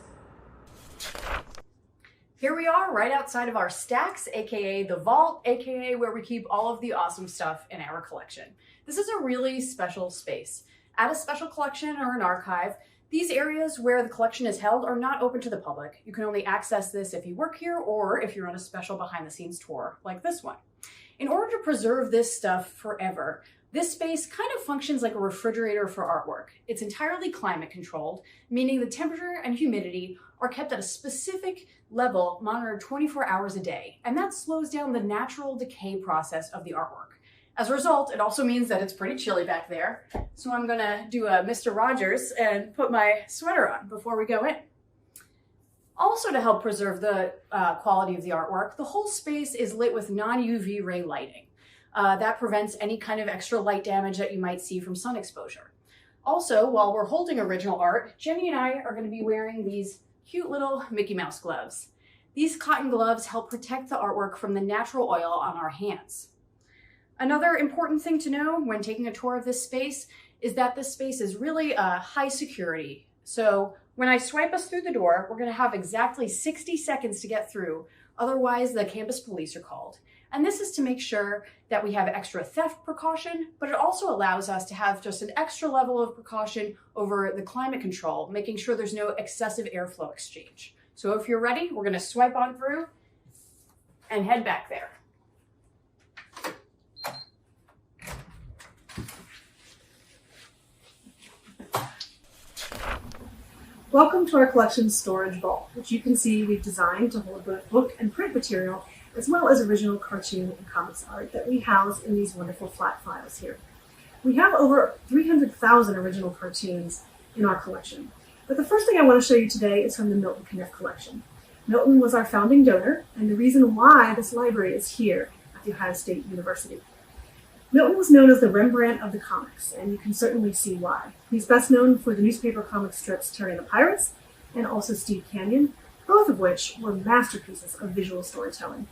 Here we are right outside of our stacks, aka the vault, aka where we keep all of the awesome stuff in our collection. This is a really special space. At a special collection or an archive, these areas where the collection is held are not open to the public. You can only access this if you work here or if you're on a special behind the scenes tour like this one. In order to preserve this stuff forever, this space kind of functions like a refrigerator for artwork. It's entirely climate controlled, meaning the temperature and humidity are kept at a specific level monitored 24 hours a day, and that slows down the natural decay process of the artwork. As a result, it also means that it's pretty chilly back there, so I'm gonna do a Mr. Rogers and put my sweater on before we go in. Also, to help preserve the quality of the artwork, the whole space is lit with non-UV ray lighting. That prevents any kind of extra light damage that you might see from sun exposure. Also, while we're holding original art, Jenny and I are going to be wearing these cute little Mickey Mouse gloves. These cotton gloves help protect the artwork from the natural oil on our hands. Another important thing to know when taking a tour of this space is that this space is really high security. So when I swipe us through the door, we're going to have exactly 60 seconds to get through. Otherwise, the campus police are called. And this is to make sure that we have extra theft precaution, but it also allows us to have just an extra level of precaution over the climate control, making sure there's no excessive airflow exchange. So if you're ready, we're going to swipe on through and head back there. Welcome to our collection storage vault, which you can see we've designed to hold both book and print material, as well as original cartoon and comics art that we house in these wonderful flat files here. We have over 300,000 original cartoons in our collection. But the first thing I want to show you today is from the Milton Caniff collection. Milton was our founding donor, and the reason why this library is here at The Ohio State University. Milton was known as the Rembrandt of the comics, and you can certainly see why. He's best known for the newspaper comic strips Terry and the Pirates, and also Steve Canyon, both of which were masterpieces of visual storytelling.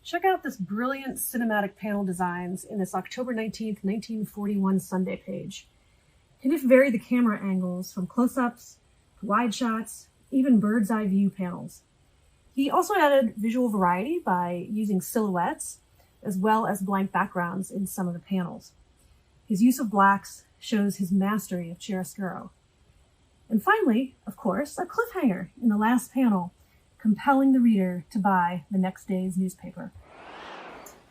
Check out this brilliant cinematic panel designs in this October 19th, 1941 Sunday page. Caniff varied the camera angles from close-ups to wide shots, even bird's eye view panels. He also added visual variety by using silhouettes as well as blank backgrounds in some of the panels. His use of blacks shows his mastery of chiaroscuro. And finally, of course, a cliffhanger in the last panel, compelling the reader to buy the next day's newspaper.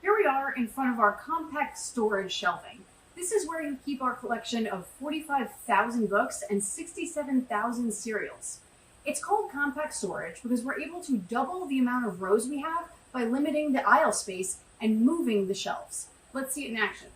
Here we are in front of our compact storage shelving. This is where you keep our collection of 45,000 books and 67,000 serials. It's called compact storage because we're able to double the amount of rows we have by limiting the aisle space and moving the shelves. Let's see it in action.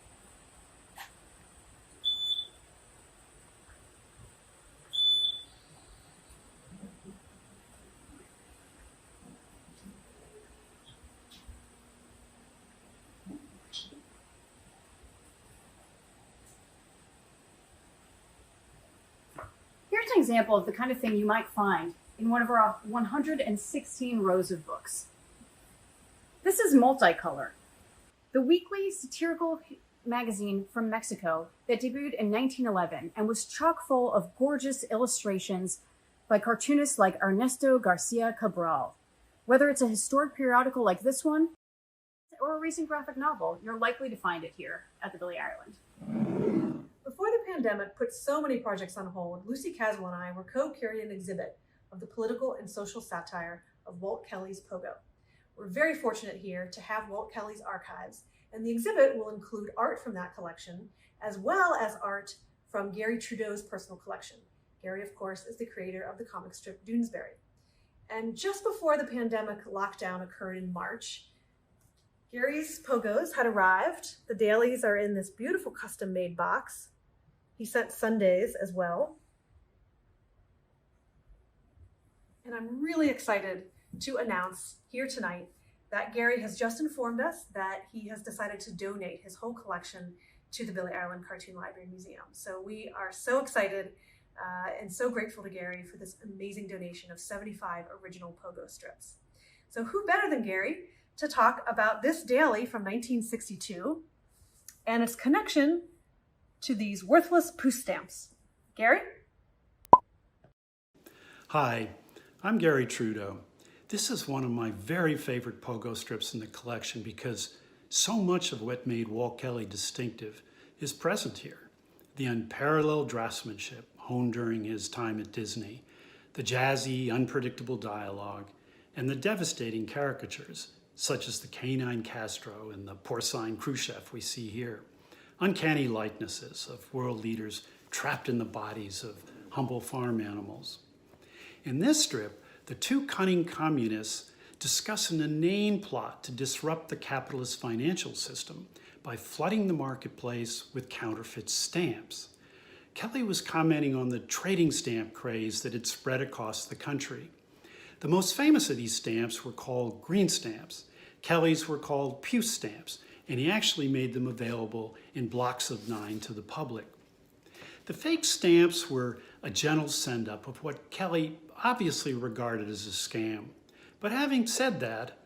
Here's an example of the kind of thing you might find in one of our 116 rows of books. This is Multicolor, the weekly satirical magazine from Mexico that debuted in 1911 and was chock full of gorgeous illustrations by cartoonists like Ernesto Garcia Cabral. Whether it's a historic periodical like this one or a recent graphic novel, you're likely to find it here at the Billy Ireland. Before the pandemic put so many projects on hold, Lucy Caswell and I were co-curating an exhibit of the political and social satire of Walt Kelly's Pogo. We're very fortunate here to have Walt Kelly's archives, and the exhibit will include art from that collection, as well as art from Garry Trudeau's personal collection. Garry, of course, is the creator of the comic strip Doonesbury. And just before the pandemic lockdown occurred in March, Garry's Pogos had arrived. The dailies are in this beautiful custom-made box. He sent Sundays as well. And I'm really excited to announce here tonight that Garry has just informed us that he has decided to donate his whole collection to the Billy Ireland Cartoon Library Museum. So we are so excited and so grateful to Garry for this amazing donation of 75 original Pogo strips. So who better than Garry to talk about this daily from 1962 and its connection to these worthless poo stamps. Garry? Hi, I'm Garry Trudeau. This is one of my very favorite Pogo strips in the collection because so much of what made Walt Kelly distinctive is present here. The unparalleled draftsmanship honed during his time at Disney, the jazzy, unpredictable dialogue, and the devastating caricatures, such as the canine Castro and the porcine Khrushchev we see here. Uncanny likenesses of world leaders trapped in the bodies of humble farm animals. In this strip, the two cunning communists discuss an inane plot to disrupt the capitalist financial system by flooding the marketplace with counterfeit stamps. Kelly was commenting on the trading stamp craze that had spread across the country. The most famous of these stamps were called green stamps. Kelly's were called puce stamps, and he actually made them available in blocks of 9 to the public. The fake stamps were a gentle send-up of what Kelly obviously regarded as a scam. But having said that,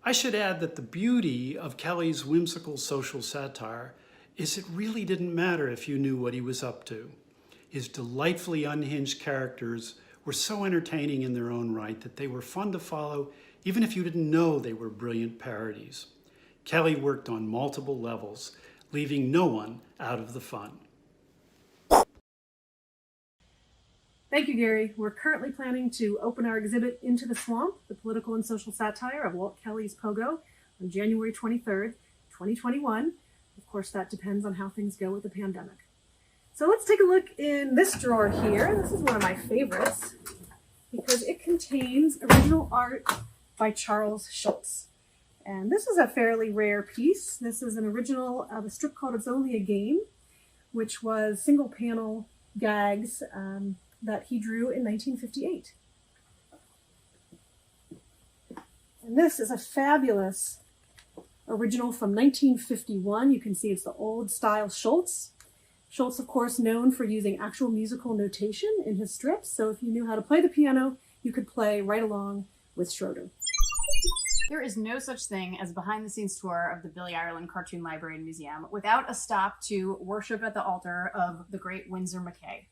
I should add that the beauty of Kelly's whimsical social satire is it really didn't matter if you knew what he was up to. His delightfully unhinged characters were so entertaining in their own right that they were fun to follow, even if you didn't know they were brilliant parodies. Kelly worked on multiple levels, leaving no one out of the fun. Thank you, Gary. We're currently planning to open our exhibit Into the Swamp, the political and social satire of Walt Kelly's Pogo, on January 23rd, 2021. Of course, that depends on how things go with the pandemic. So let's take a look in this drawer here. This is one of my favorites because it contains original art by Charles Schulz. And this is a fairly rare piece. This is an original of a strip called It's Only a Game, which was single panel gags that he drew in 1958. And this is a fabulous original from 1951. You can see it's the old style Schulz. Schulz, of course, known for using actual musical notation in his strips. So if you knew how to play the piano, you could play right along with Schroeder. There is no such thing as a behind-the-scenes tour of the Billy Ireland Cartoon Library and Museum without a stop to worship at the altar of the great Winsor McCay.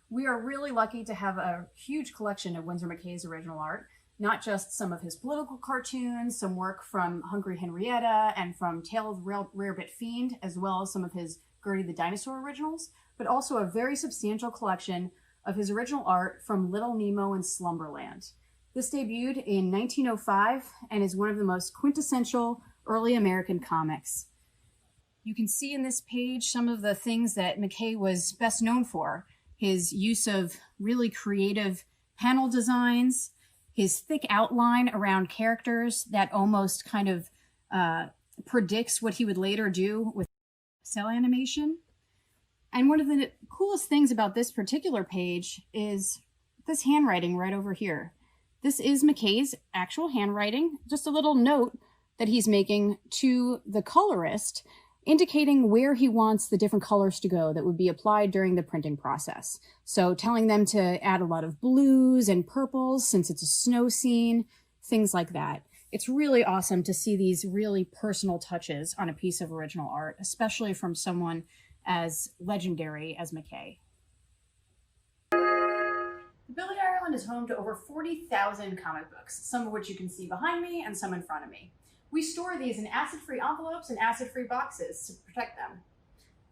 We are really lucky to have a huge collection of Winsor McCay's original art, not just some of his political cartoons, some work from Hungry Henrietta and from Tale of the Rarebit Fiend, as well as some of his Gertie the Dinosaur originals, but also a very substantial collection of his original art from Little Nemo and Slumberland. This debuted in 1905 and is one of the most quintessential early American comics. You can see in this page some of the things that McCay was best known for. His use of really creative panel designs, his thick outline around characters that almost kind of predicts what he would later do with cell animation. And one of the coolest things about this particular page is this handwriting right over here. This is McCay's actual handwriting, just a little note that he's making to the colorist, indicating where he wants the different colors to go that would be applied during the printing process. So telling them to add a lot of blues and purples since it's a snow scene, things like that. It's really awesome to see these really personal touches on a piece of original art, especially from someone as legendary as McCay. The Billy Ireland is home to over 40,000 comic books, some of which you can see behind me and some in front of me. We store these in acid-free envelopes and acid-free boxes to protect them.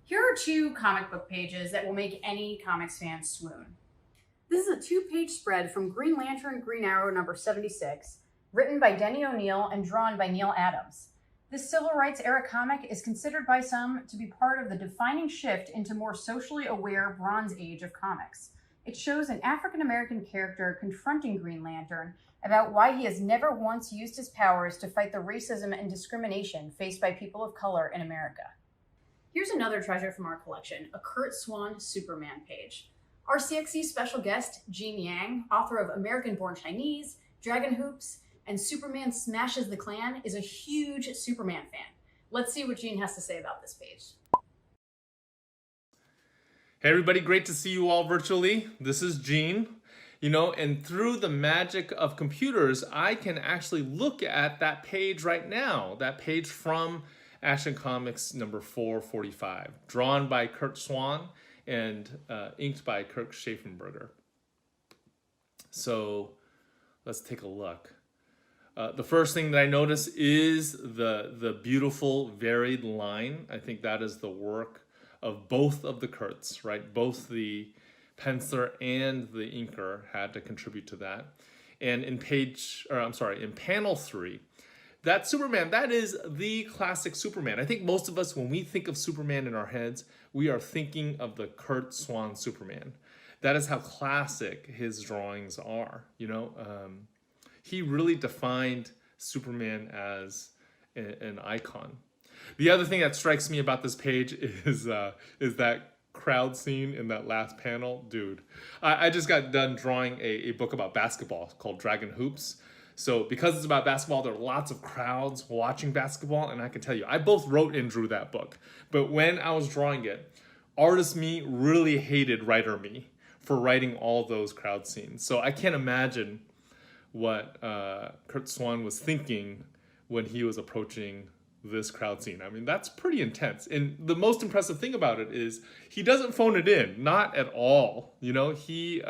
Here are 2 comic book pages that will make any comics fan swoon. This is a 2-page spread from Green Lantern Green Arrow number 76, written by Denny O'Neil and drawn by Neil Adams. This civil rights era comic is considered by some to be part of the defining shift into more socially aware Bronze Age of comics. It shows an African-American character confronting Green Lantern about why he has never once used his powers to fight the racism and discrimination faced by people of color in America. Here's another treasure from our collection, a Curt Swan Superman page. Our CXC special guest, Gene Yang, author of American-Born Chinese, Dragon Hoops, and Superman Smashes the Klan, is a huge Superman fan. Let's see what Gene has to say about this page. Hey everybody, great to see you all virtually. This is Gene. And through the magic of computers, I can actually look at that page right now, that page from Action Comics number 445, drawn by Curt Swan and inked by Kirk Schaeffenberger. So let's take a look. The first thing that I notice is the beautiful varied line. I think that is the work of both of the Kurtz, right? Both the penciler and the inker had to contribute to that. And in panel 3, that Superman, that is the classic Superman. I think most of us, when we think of Superman in our heads, we are thinking of the Curt Swan Superman. That is how classic his drawings are, He really defined Superman as an icon. The other thing that strikes me about this page is that crowd scene in that last panel. Dude, I just got done drawing a book about basketball called Dragon Hoops. So because it's about basketball, there are lots of crowds watching basketball, and I can tell you, I both wrote and drew that book. But when I was drawing it, artist me really hated writer me for writing all those crowd scenes. So I can't imagine what Curt Swan was thinking when he was approaching this crowd scene. I mean, that's pretty intense. And the most impressive thing about it is he doesn't phone it in, not at all. You know, he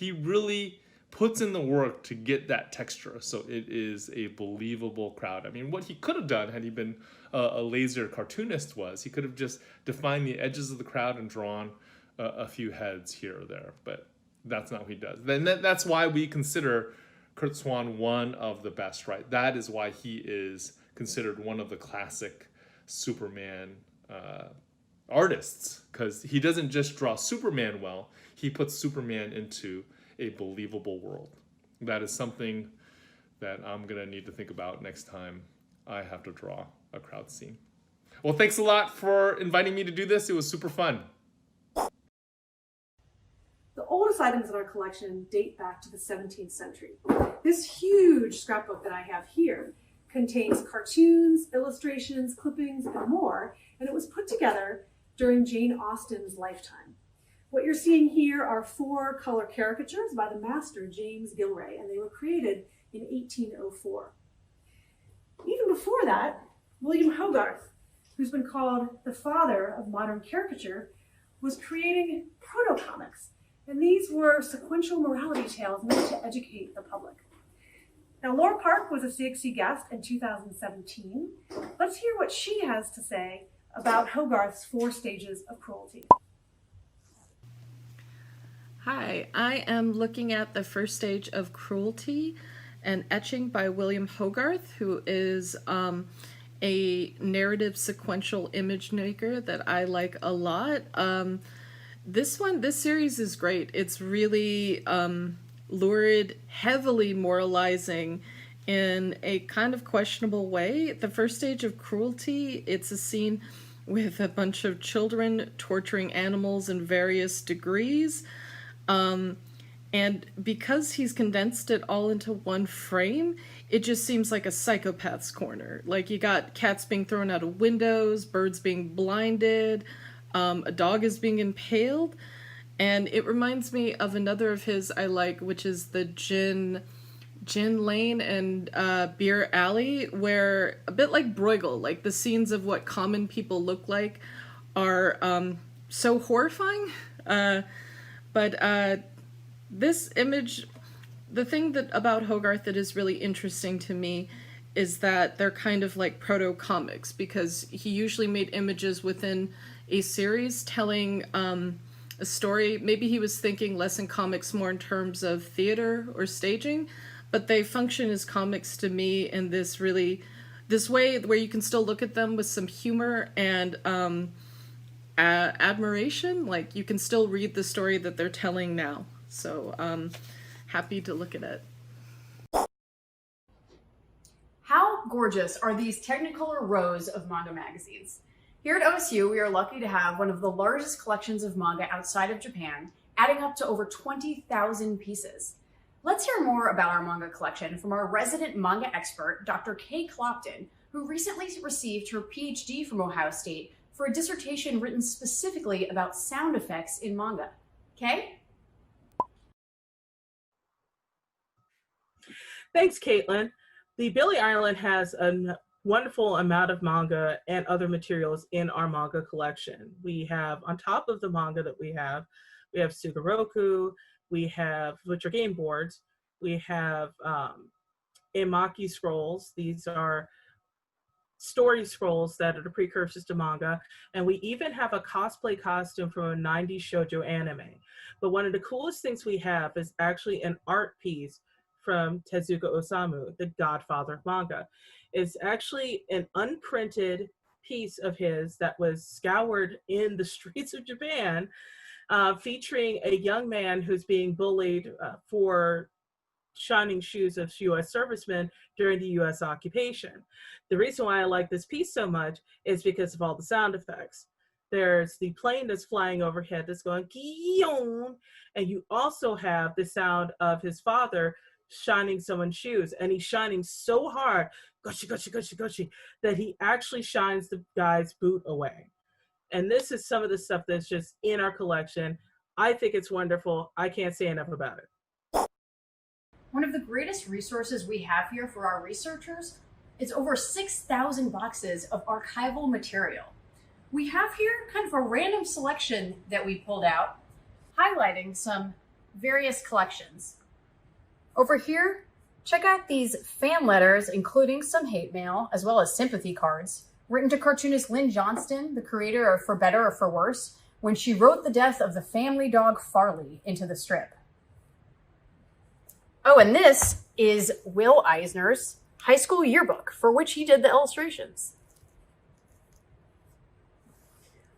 really puts in the work to get that texture, so it is a believable crowd. I mean, what he could have done had he been a laser cartoonist was he could have just defined the edges of the crowd and drawn a few heads here or there, but that's not what he does. Then that's why we consider Curt Swan one of the best, right? That is why he is considered one of the classic Superman artists, because he doesn't just draw Superman well, he puts Superman into a believable world. That is something that I'm gonna need to think about next time I have to draw a crowd scene. Well, thanks a lot for inviting me to do this. It was super fun. The oldest items in our collection date back to the 17th century. This huge scrapbook that I have here contains cartoons, illustrations, clippings, and more, and it was put together during Jane Austen's lifetime. What you're seeing here are 4 color caricatures by the master James Gilray, and they were created in 1804. Even before that, William Hogarth, who's been called the father of modern caricature, was creating proto-comics, and these were sequential morality tales meant to educate the public. Now, Laura Park was a CXC guest in 2017. Let's hear what she has to say about Hogarth's 4 stages of cruelty. Hi, I am looking at the first stage of cruelty, an etching by William Hogarth, who is a narrative sequential image maker that I like a lot. This series is great. It's really lurid, heavily moralizing in a kind of questionable way. The first stage of cruelty, it's a scene with a bunch of children torturing animals in various degrees. And because he's condensed it all into one frame, it just seems like a psychopath's corner. Like, you got cats being thrown out of windows, birds being blinded, a dog is being impaled. And it reminds me of another of his I like, which is the Gin Lane and Beer Alley, where, a bit like Bruegel, like the scenes of what common people look like are so horrifying. But this image, the thing about Hogarth that is really interesting to me is that they're kind of like proto-comics, because he usually made images within a series telling a story. Maybe he was thinking less in comics, more in terms of theater or staging, but they function as comics to me in this way where you can still look at them with some humor and admiration. Like, you can still read the story that they're telling now. So happy to look at it. How gorgeous are these Technicolor rows of manga magazines? Here at OSU, we are lucky to have one of the largest collections of manga outside of Japan, adding up to over 20,000 pieces. Let's hear more about our manga collection from our resident manga expert, Dr. Kay Clopton, who recently received her PhD from Ohio State for a dissertation written specifically about sound effects in manga. Kay? Thanks, Caitlin. The Billy Island has a wonderful amount of manga and other materials in our manga collection. We have, on top of the manga that we have Sugoroku, we have, which are game boards, we have Emaki scrolls. These are story scrolls that are the precursors to manga, and we even have a cosplay costume from a 90s shoujo anime. But one of the coolest things we have is actually an art piece from Tezuka Osamu, the godfather of manga. It's actually an unprinted piece of his that was scoured in the streets of Japan, featuring a young man who's being bullied for shining shoes of U.S. servicemen during the U.S. occupation. The reason why I like this piece so much is because of all the sound effects. There's the plane that's flying overhead that's going ki-yon, and you also have the sound of his father shining someone's shoes, and he's shining so hard, goshi, goshi, goshi, goshi, that he actually shines the guy's boot away. And this is some of the stuff that's just in our collection. I think it's wonderful. I can't say enough about it. One of the greatest resources we have here for our researchers It's over 6,000 boxes of archival material. We have here kind of a random selection that we pulled out, highlighting some various collections. Over here, check out these fan letters, including some hate mail, as well as sympathy cards, written to cartoonist Lynn Johnston, the creator of For Better or For Worse, when she wrote the death of the family dog Farley into the strip. Oh, and this is Will Eisner's high school yearbook, for which he did the illustrations.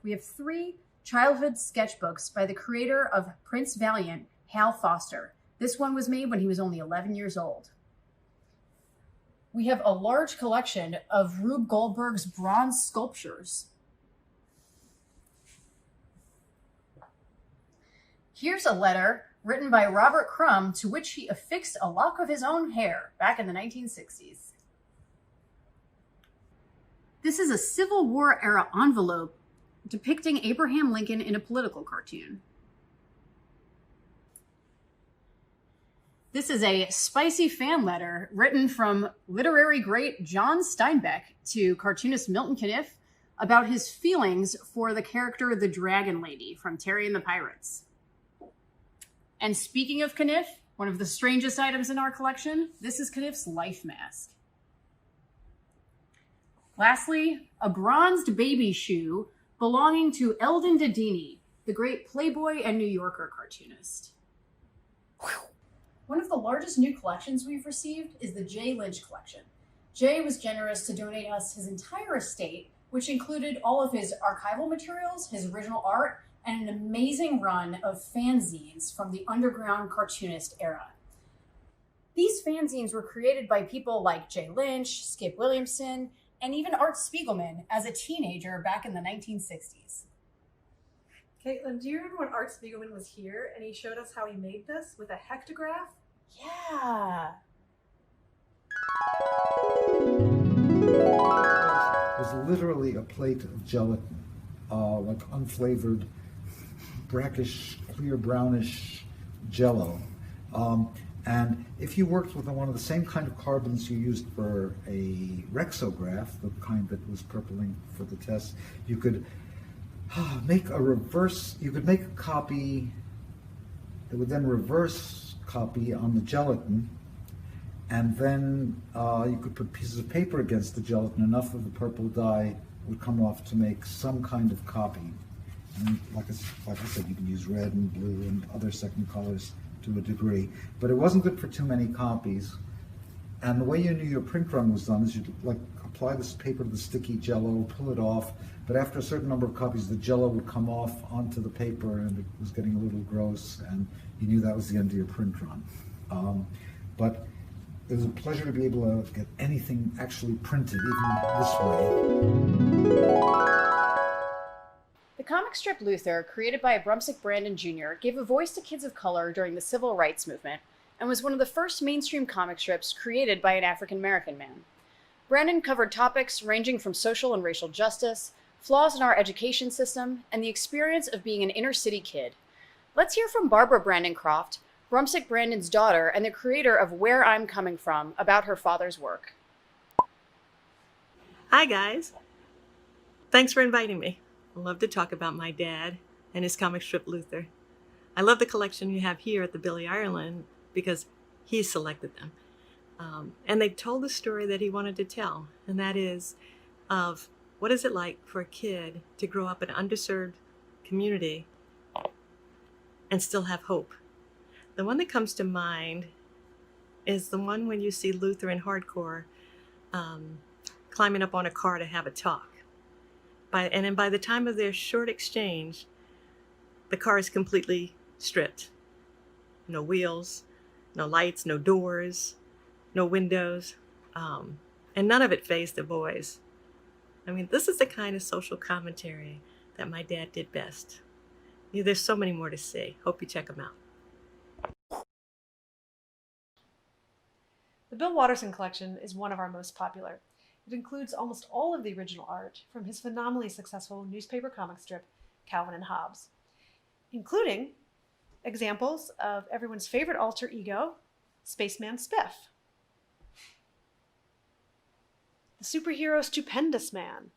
We have 3 childhood sketchbooks by the creator of Prince Valiant, Hal Foster. This one was made when he was only 11 years old. We have a large collection of Rube Goldberg's bronze sculptures. Here's a letter written by Robert Crumb to which he affixed a lock of his own hair back in the 1960s. This is a Civil War era envelope depicting Abraham Lincoln in a political cartoon. This is a spicy fan letter written from literary great John Steinbeck to cartoonist Milton Caniff about his feelings for the character the Dragon Lady from Terry and the Pirates. And speaking of Caniff, one of the strangest items in our collection, this is Caniff's life mask. Lastly, a bronzed baby shoe belonging to Eldon Dedini, the great Playboy and New Yorker cartoonist. One of the largest new collections we've received is the Jay Lynch collection. Jay was generous to donate us his entire estate, which included all of his archival materials, his original art, and an amazing run of fanzines from the underground cartoonist era. These fanzines were created by people like Jay Lynch, Skip Williamson, and even Art Spiegelman as a teenager back in the 1960s. Caitlin, do you remember when Art Spiegelman was here and he showed us how he made this with a hectograph? Yeah. It was literally a plate of gelatin, like unflavored, brackish, clear brownish Jello. And if you worked with one of the same kind of carbons you used for a rexograph, the kind that was purpling for the test, you could make a reverse, you could make a copy that would then reverse copy on the gelatin, and then you could put pieces of paper against the gelatin. Enough of the purple dye would come off to make some kind of copy. And like I said, you can use red and blue and other second colors to a degree, but it wasn't good for too many copies. And the way you knew your print run was done is you'd like apply this paper to the sticky Jello, pull it off, but after a certain number of copies, the Jello would come off onto the paper and it was getting a little gross, and you knew that was the end of your print run. But it was a pleasure to be able to get anything actually printed, even this way. The comic strip Luther, created by Brumsick Brandon Jr., gave a voice to kids of color during the Civil Rights Movement and was one of the first mainstream comic strips created by an African-American man. Brandon covered topics ranging from social and racial justice, flaws in our education system, and the experience of being an inner-city kid. Let's hear from Barbara Brandon Croft, Brumsick Brandon's daughter and the creator of Where I'm Coming From, about her father's work. Hi, guys. Thanks for inviting me. I love to talk about my dad and his comic strip Luther. I love the collection you have here at the Billy Ireland because he selected them. And they told the story that he wanted to tell, and that is of what is it like for a kid to grow up in an underserved community and still have hope. The one that comes to mind is the one when you see Luther in Hardcore climbing up on a car to have a talk. And then by the time of their short exchange, the car is completely stripped. No wheels, no lights, no doors, no windows, and none of it fazed the boys. I mean, this is the kind of social commentary that my dad did best. There's so many more to see. Hope you check them out. The Bill Watterson collection is one of our most popular. It includes almost all of the original art from his phenomenally successful newspaper comic strip, Calvin and Hobbes, including examples of everyone's favorite alter ego, Spaceman Spiff. the superhero Stupendous Man,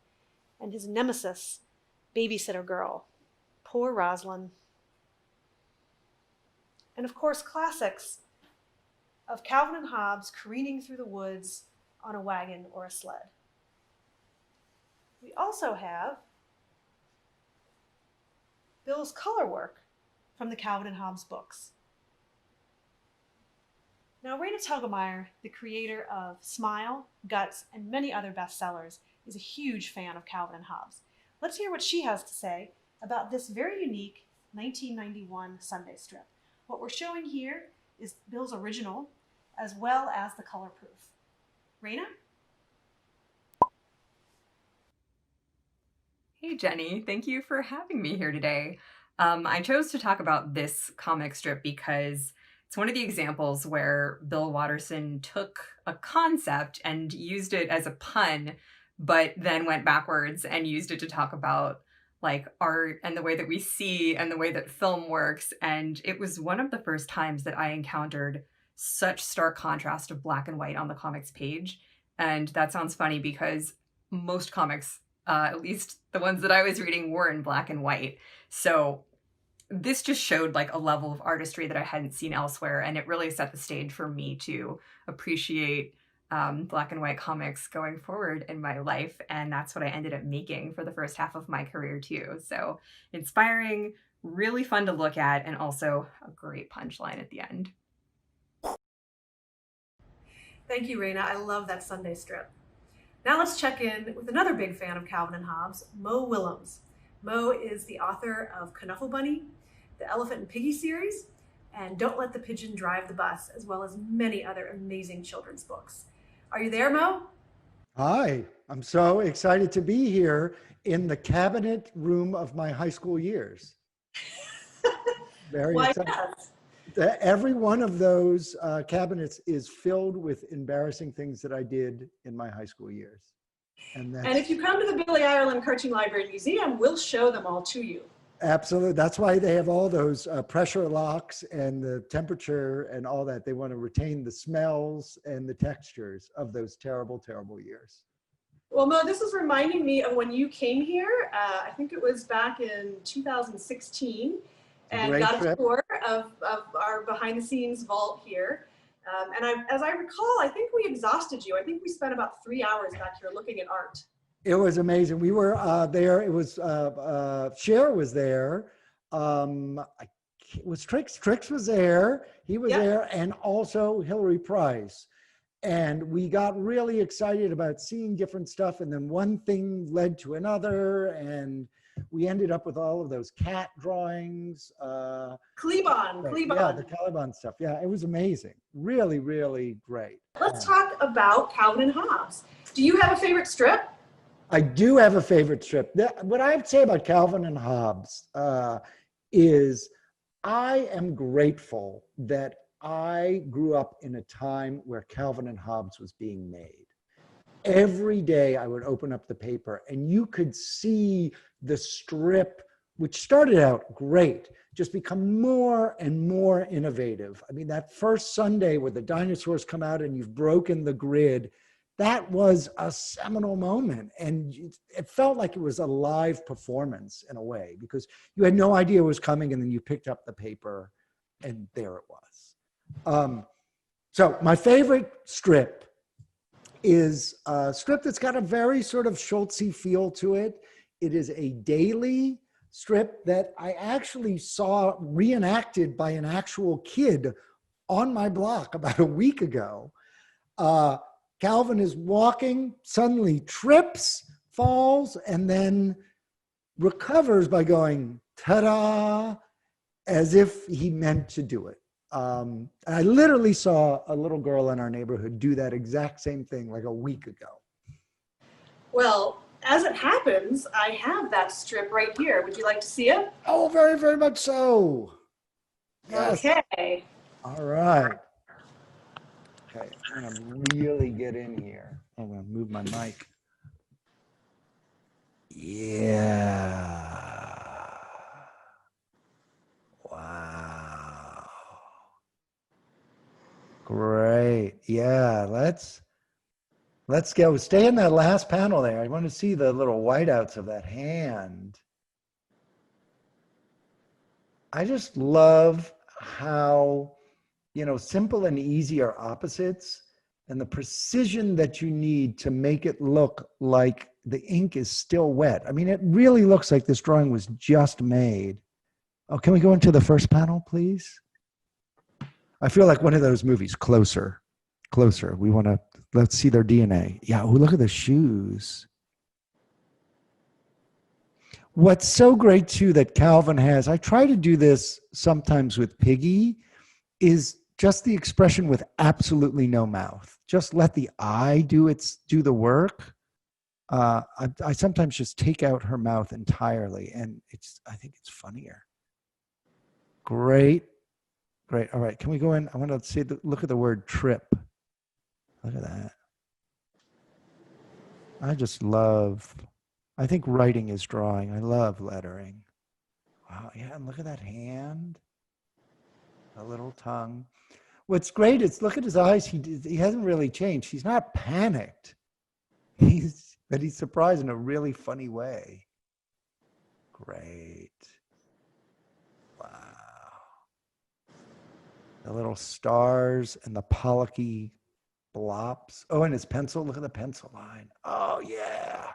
and his nemesis, Babysitter Girl. Poor Rosalind. And of course, classics of Calvin and Hobbes careening through the woods on a wagon or a sled. We also have Bill's color work from the Calvin and Hobbes books. Now, Raina Telgemeier, the creator of Smile, Guts, and many other bestsellers, is a huge fan of Calvin and Hobbes. Let's hear what she has to say about this very unique 1991 Sunday strip. What we're showing here is Bill's original, as well as the color proof. Raina? Hey, Jenny. Thank you for having me here today. I chose to talk about this comic strip because it's one of the examples where Bill Watterson took a concept and used it as a pun, but then went backwards and used it to talk about like art and the way that we see and the way that film works. And it was one of the first times that I encountered such stark contrast of black and white on the comics page. And that sounds funny because most comics, at least the ones that I was reading, were in black and white. So this just showed like a level of artistry that I hadn't seen elsewhere. And it really set the stage for me to appreciate black and white comics going forward in my life. And that's what I ended up making for the first half of my career too. So inspiring, really fun to look at, and also a great punchline at the end. Thank you, Raina. I love that Sunday strip. Now let's check in with another big fan of Calvin and Hobbes, Mo Willems. Mo is the author of Knuffle Bunny, the Elephant and Piggy series, and Don't Let the Pigeon Drive the Bus, as well as many other amazing children's books. Are you there, Mo? Hi, I'm so excited to be here in the cabinet room of my high school years. Very Why, excited. yes. Every one of those cabinets is filled with embarrassing things that I did in my high school years. And if you come to the Billy Ireland Cartoon Library Museum, we'll show them all to you. Absolutely. That's why they have all those pressure locks and the temperature and all that. They want to retain the smells and the textures of those terrible, terrible years. Well, Mo, this is reminding me of when you came here. I think it was back in 2016, and got a tour of our behind-the-scenes vault here. As I recall, I think we exhausted you. I think we spent about 3 hours back here looking at art. It was amazing. We were there. It was Cher was there. It was Trix. Trix was there. He was there, and also Hillary Price. And we got really excited about seeing different stuff. And then one thing led to another, and we ended up with all of those cat drawings. Cleavon. Yeah, the Caliban stuff. Yeah, it was amazing. Really, really great. Let's talk about Calvin and Hobbes. Do you have a favorite strip? I do have a favorite strip. What I would say about Calvin and Hobbes is I am grateful that I grew up in a time where Calvin and Hobbes was being made. Every day I would open up the paper and you could see the strip, which started out great, just become more and more innovative. I mean, that first Sunday where the dinosaurs come out and you've broken the grid, that was a seminal moment. And it felt like it was a live performance in a way, because you had no idea it was coming, and then you picked up the paper and there it was. So my favorite strip is a strip that's got a very sort of Schultzy feel to it. It is a daily strip that I actually saw reenacted by an actual kid on my block about a week ago. Calvin is walking, suddenly trips, falls, and then recovers by going, ta-da, as if he meant to do it. I literally saw a little girl in our neighborhood do that exact same thing like a week ago. Well, as it happens, I have that strip right here. Would you like to see it? Oh, very, very much so. Yes. Okay. All right. Okay, I'm gonna really get in here. I'm gonna move my mic. Yeah. Wow. Great. Yeah, let's Let's go. Stay in that last panel there. I want to see the little whiteouts of that hand. I just love how, simple and easy are opposites, and the precision that you need to make it look like the ink is still wet. I mean, it really looks like this drawing was just made. Oh, can we go into the first panel, please? I feel like one of those movies, Closer. Let's see their DNA. Yeah, oh, look at the shoes. What's so great too that Calvin has, I try to do this sometimes with Piggy, is just the expression with absolutely no mouth. Just let the eye do the work. I sometimes just take out her mouth entirely, and I think it's funnier. Great. All right, can we go in? I want to look at the word trip. Look at that. I think writing is drawing. I love lettering. Wow, yeah, and look at that hand. A little tongue. What's great is look at his eyes. He hasn't really changed. He's not panicked. But he's surprised in a really funny way. Great. Wow. The little stars and the Pollocky blops. Oh, and his pencil. Look at the pencil line. Oh, yeah.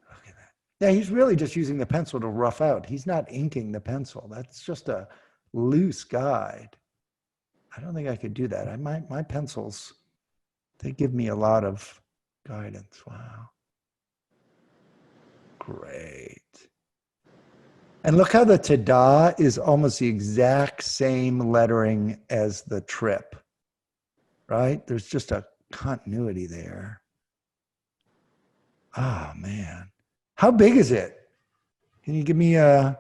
Look at that. Yeah, he's really just using the pencil to rough out. He's not inking the pencil. That's just a loose guide. I don't think I could do that. My pencils, they give me a lot of guidance. Wow. Great. And look how the ta-da is almost the exact same lettering as the trip, right? There's just a continuity there. Oh, man. How big is it? Can you give me a...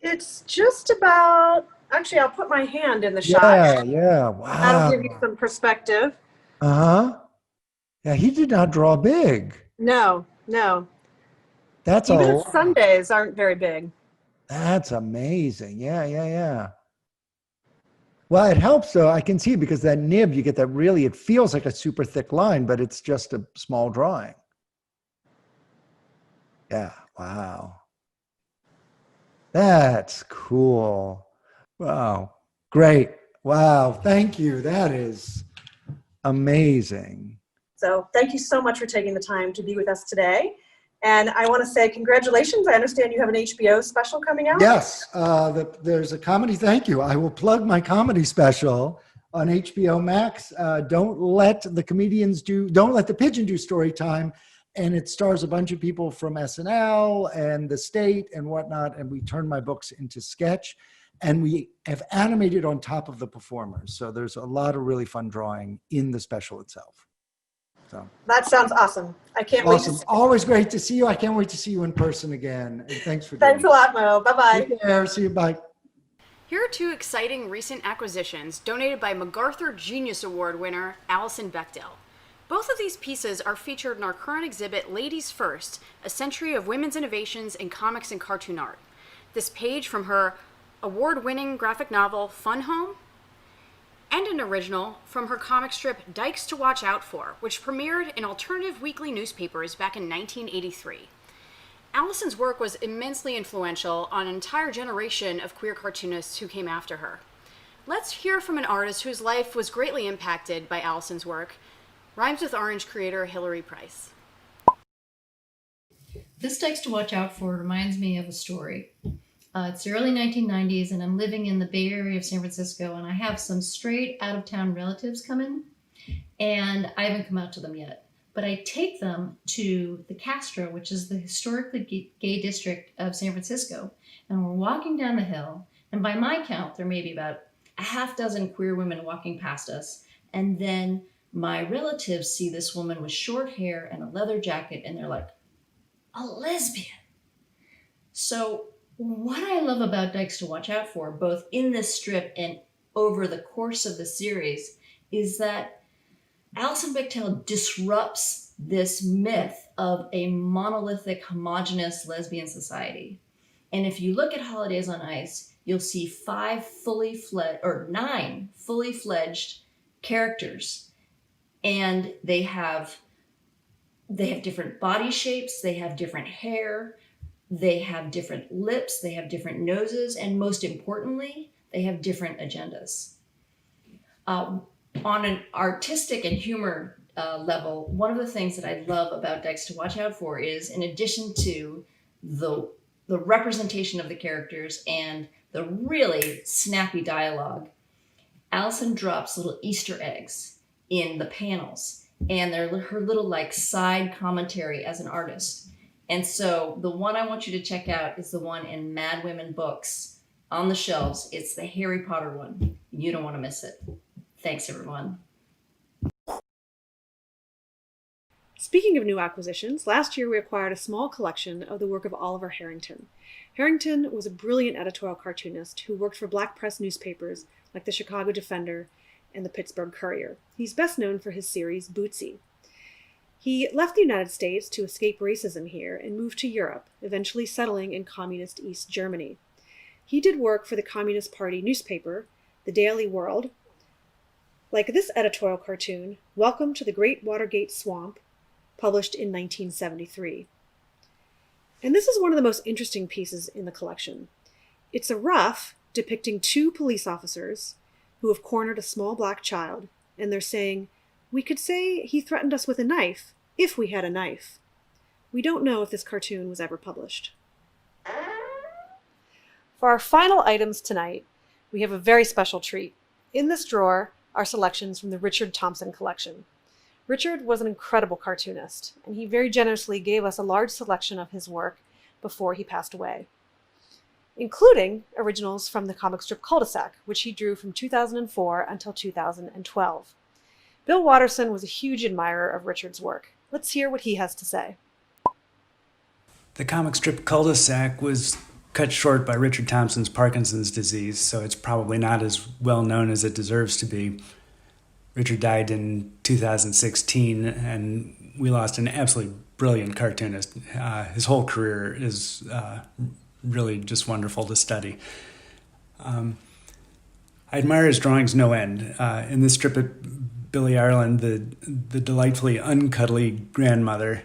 It's just about, actually, I'll put my hand in the shot. Yeah, wow. That'll give you some perspective. Uh-huh. Yeah, he did not draw big. No. That's Even a his Sundays aren't very big. That's amazing. Yeah. Well, it helps though. I can see because that nib, you get that really, it feels like a super thick line, but it's just a small drawing. Yeah, wow. That's cool. Wow, great. Wow, thank you. That is amazing. So thank you so much for taking the time to be with us today. And I want to say congratulations. I understand you have an HBO special coming out. Yes, there's a comedy. Thank you. I will plug my comedy special on HBO Max. Don't let the pigeon do story time. And it stars a bunch of people from SNL and the state and whatnot. And we turn my books into sketch. And we have animated on top of the performers. So there's a lot of really fun drawing in the special itself. So that sounds awesome. I can't wait to see. Always great to see you. I can't wait to see you in person again. And thanks for Thanks a lot, Mo. Bye-bye. Take care. See you. Bye. Here are two exciting recent acquisitions donated by MacArthur Genius Award winner Alison Bechdel. Both of these pieces are featured in our current exhibit, Ladies First, A Century of Women's Innovations in Comics and Cartoon Art. This page from her award-winning graphic novel, Fun Home, and an original from her comic strip Dykes to Watch Out For, which premiered in alternative weekly newspapers back in 1983. Alison's work was immensely influential on an entire generation of queer cartoonists who came after her. Let's hear from an artist whose life was greatly impacted by Alison's work, Rhymes with Orange creator Hilary Price. This Dykes to Watch Out For reminds me of a story. It's the early 1990s, and I'm living in the Bay Area of San Francisco, and I have some straight out-of-town relatives coming, and I haven't come out to them yet. But I take them to the Castro, which is the historically gay district of San Francisco, and we're walking down the hill, and by my count, there may be about a half dozen queer women walking past us, and then my relatives see this woman with short hair and a leather jacket, and they're like, a lesbian. So what I love about Dykes to Watch Out For, both in this strip and over the course of the series, is that Alison Bechdel disrupts this myth of a monolithic, homogenous lesbian society. And if you look at Holidays on Ice, you'll see 9 fully fledged characters, and they have different body shapes, they have different hair, they have different lips, they have different noses, and most importantly, they have different agendas. On an artistic and humor level, one of the things that I love about Dykes to watch out for is, in addition to the representation of the characters and the really snappy dialogue, Allison drops little Easter eggs in the panels, and they're her little like side commentary as an artist. And so the one I want you to check out is the one in Mad Women Books on the shelves. It's the Harry Potter one. You don't want to miss it. Thanks, everyone. Speaking of new acquisitions, last year we acquired a small collection of the work of Oliver Harrington. Harrington was a brilliant editorial cartoonist who worked for black press newspapers like the Chicago Defender and the Pittsburgh Courier. He's best known for his series Bootsy. He left the United States to escape racism here and moved to Europe, eventually settling in communist East Germany. He did work for the Communist Party newspaper, the Daily World. Like this editorial cartoon, Welcome to the Great Watergate Swamp, published in 1973. And this is one of the most interesting pieces in the collection. It's a rough depicting two police officers who have cornered a small black child, and they're saying, "We could say he threatened us with a knife, if we had a knife." We don't know if this cartoon was ever published. For our final items tonight, we have a very special treat. In this drawer are selections from the Richard Thompson collection. Richard was an incredible cartoonist, and he very generously gave us a large selection of his work before he passed away, including originals from the comic strip Cul-de-sac, which he drew from 2004 until 2012. Bill Watterson was a huge admirer of Richard's work. Let's hear what he has to say. The comic strip Cul-de-sac was cut short by Richard Thompson's Parkinson's disease, so it's probably not as well known as it deserves to be. Richard died in 2016, and we lost an absolutely brilliant cartoonist. His whole career is really just wonderful to study. I admire his drawings no end. In this strip at Billy Ireland, the delightfully uncuddly grandmother,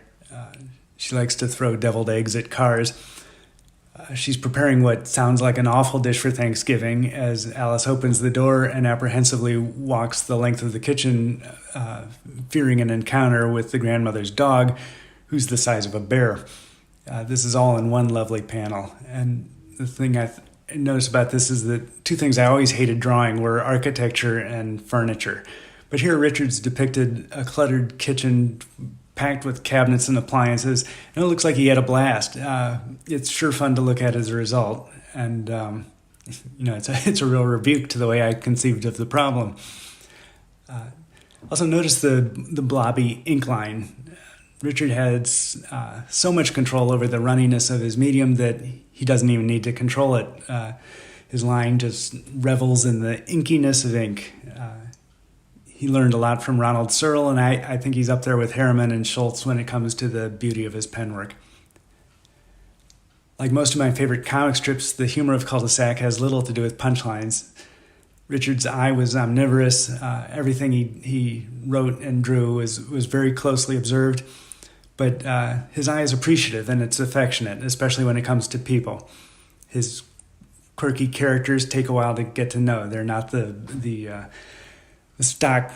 she likes to throw deviled eggs at cars. She's preparing what sounds like an awful dish for Thanksgiving as Alice opens the door and apprehensively walks the length of the kitchen, fearing an encounter with the grandmother's dog, who's the size of a bear. This is all in one lovely panel. And the thing I noticed about this is that two things I always hated drawing were architecture and furniture. But here Richard's depicted a cluttered kitchen packed with cabinets and appliances, and it looks like he had a blast. It's sure fun to look at as a result, and it's a real rebuke to the way I conceived of the problem. Also notice the blobby ink line. Richard has so much control over the runniness of his medium that he doesn't even need to control it. His line just revels in the inkiness of ink. He learned a lot from Ronald Searle, and I think he's up there with Harriman and Schultz when it comes to the beauty of his penwork. Like most of my favorite comic strips, the humor of Cul-de-sac has little to do with punchlines. Richard's eye was omnivorous. Everything he wrote and drew was very closely observed, but his eye is appreciative and it's affectionate, especially when it comes to people. His quirky characters take a while to get to know. They're not the stock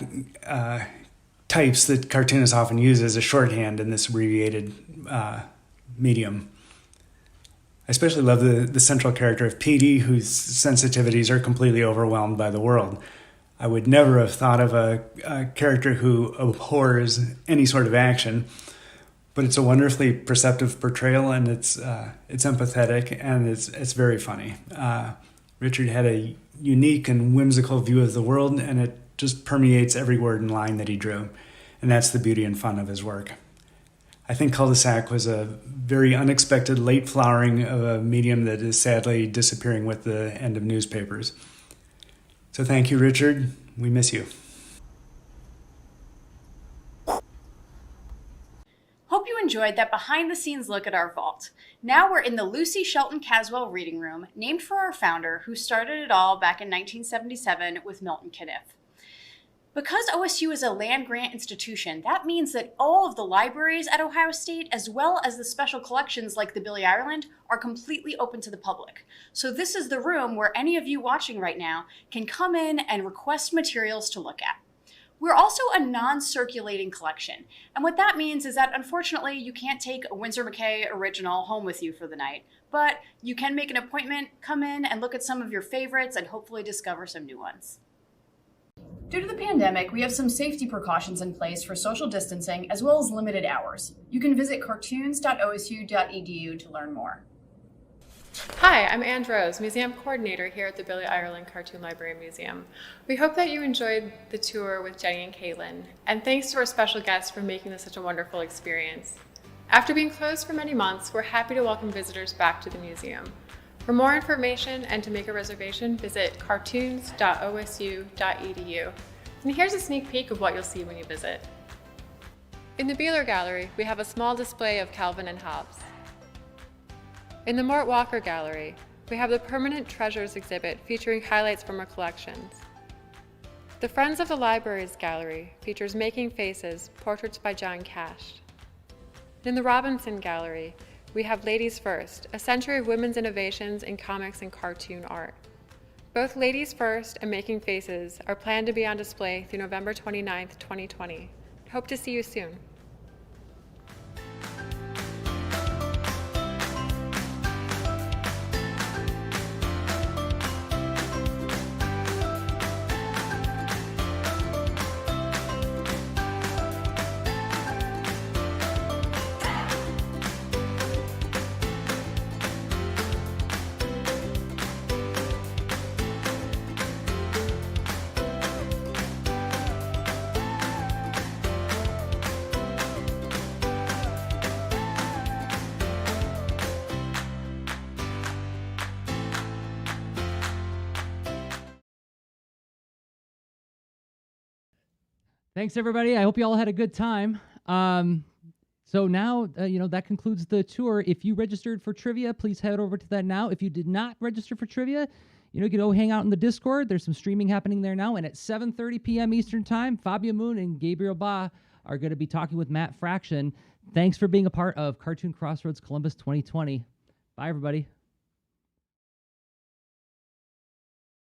types that cartoonists often use as a shorthand in this abbreviated medium. I especially love the central character of Petey, whose sensitivities are completely overwhelmed by the world. I would never have thought of a character who abhors any sort of action, but it's a wonderfully perceptive portrayal, and it's empathetic, and it's very funny. Richard had a unique and whimsical view of the world, and it just permeates every word and line that he drew. And that's the beauty and fun of his work. I think Cul-de-sac was a very unexpected late flowering of a medium that is sadly disappearing with the end of newspapers. So thank you, Richard. We miss you. Hope you enjoyed that behind-the-scenes look at our vault. Now we're in the Lucy Shelton Caswell Reading Room, named for our founder, who started it all back in 1977 with Milton Caniff. Because OSU is a land-grant institution, that means that all of the libraries at Ohio State, as well as the special collections like the Billy Ireland, are completely open to the public. So this is the room where any of you watching right now can come in and request materials to look at. We're also a non-circulating collection, and what that means is that unfortunately you can't take a Winsor McCay original home with you for the night, but you can make an appointment, come in and look at some of your favorites, and hopefully discover some new ones. Due to the pandemic, we have some safety precautions in place for social distancing as well as limited hours. You can visit cartoons.osu.edu to learn more. Hi, I'm Ann Rose, Museum Coordinator here at the Billy Ireland Cartoon Library Museum. We hope that you enjoyed the tour with Jenny and Caitlin, and thanks to our special guests for making this such a wonderful experience. After being closed for many months, we're happy to welcome visitors back to the museum. For more information and to make a reservation, visit cartoons.osu.edu. And here's a sneak peek of what you'll see when you visit. In the Beeler Gallery, we have a small display of Calvin and Hobbes. In the Mort Walker Gallery, we have the Permanent Treasures exhibit featuring highlights from our collections. The Friends of the Libraries Gallery features Making Faces, portraits by John Cash. In the Robinson Gallery, we have Ladies First, a century of women's innovations in comics and cartoon art. Both Ladies First and Making Faces are planned to be on display through November 29th, 2020. Hope to see you soon. Thanks, everybody. I hope you all had a good time. So now, that concludes the tour. If you registered for trivia, please head over to that now. If you did not register for trivia, you can go hang out in the Discord. There's some streaming happening there now. And at 7:30 p.m. Eastern Time, Fabio Moon and Gabriel Ba are going to be talking with Matt Fraction. Thanks for being a part of Cartoon Crossroads Columbus 2020. Bye, everybody.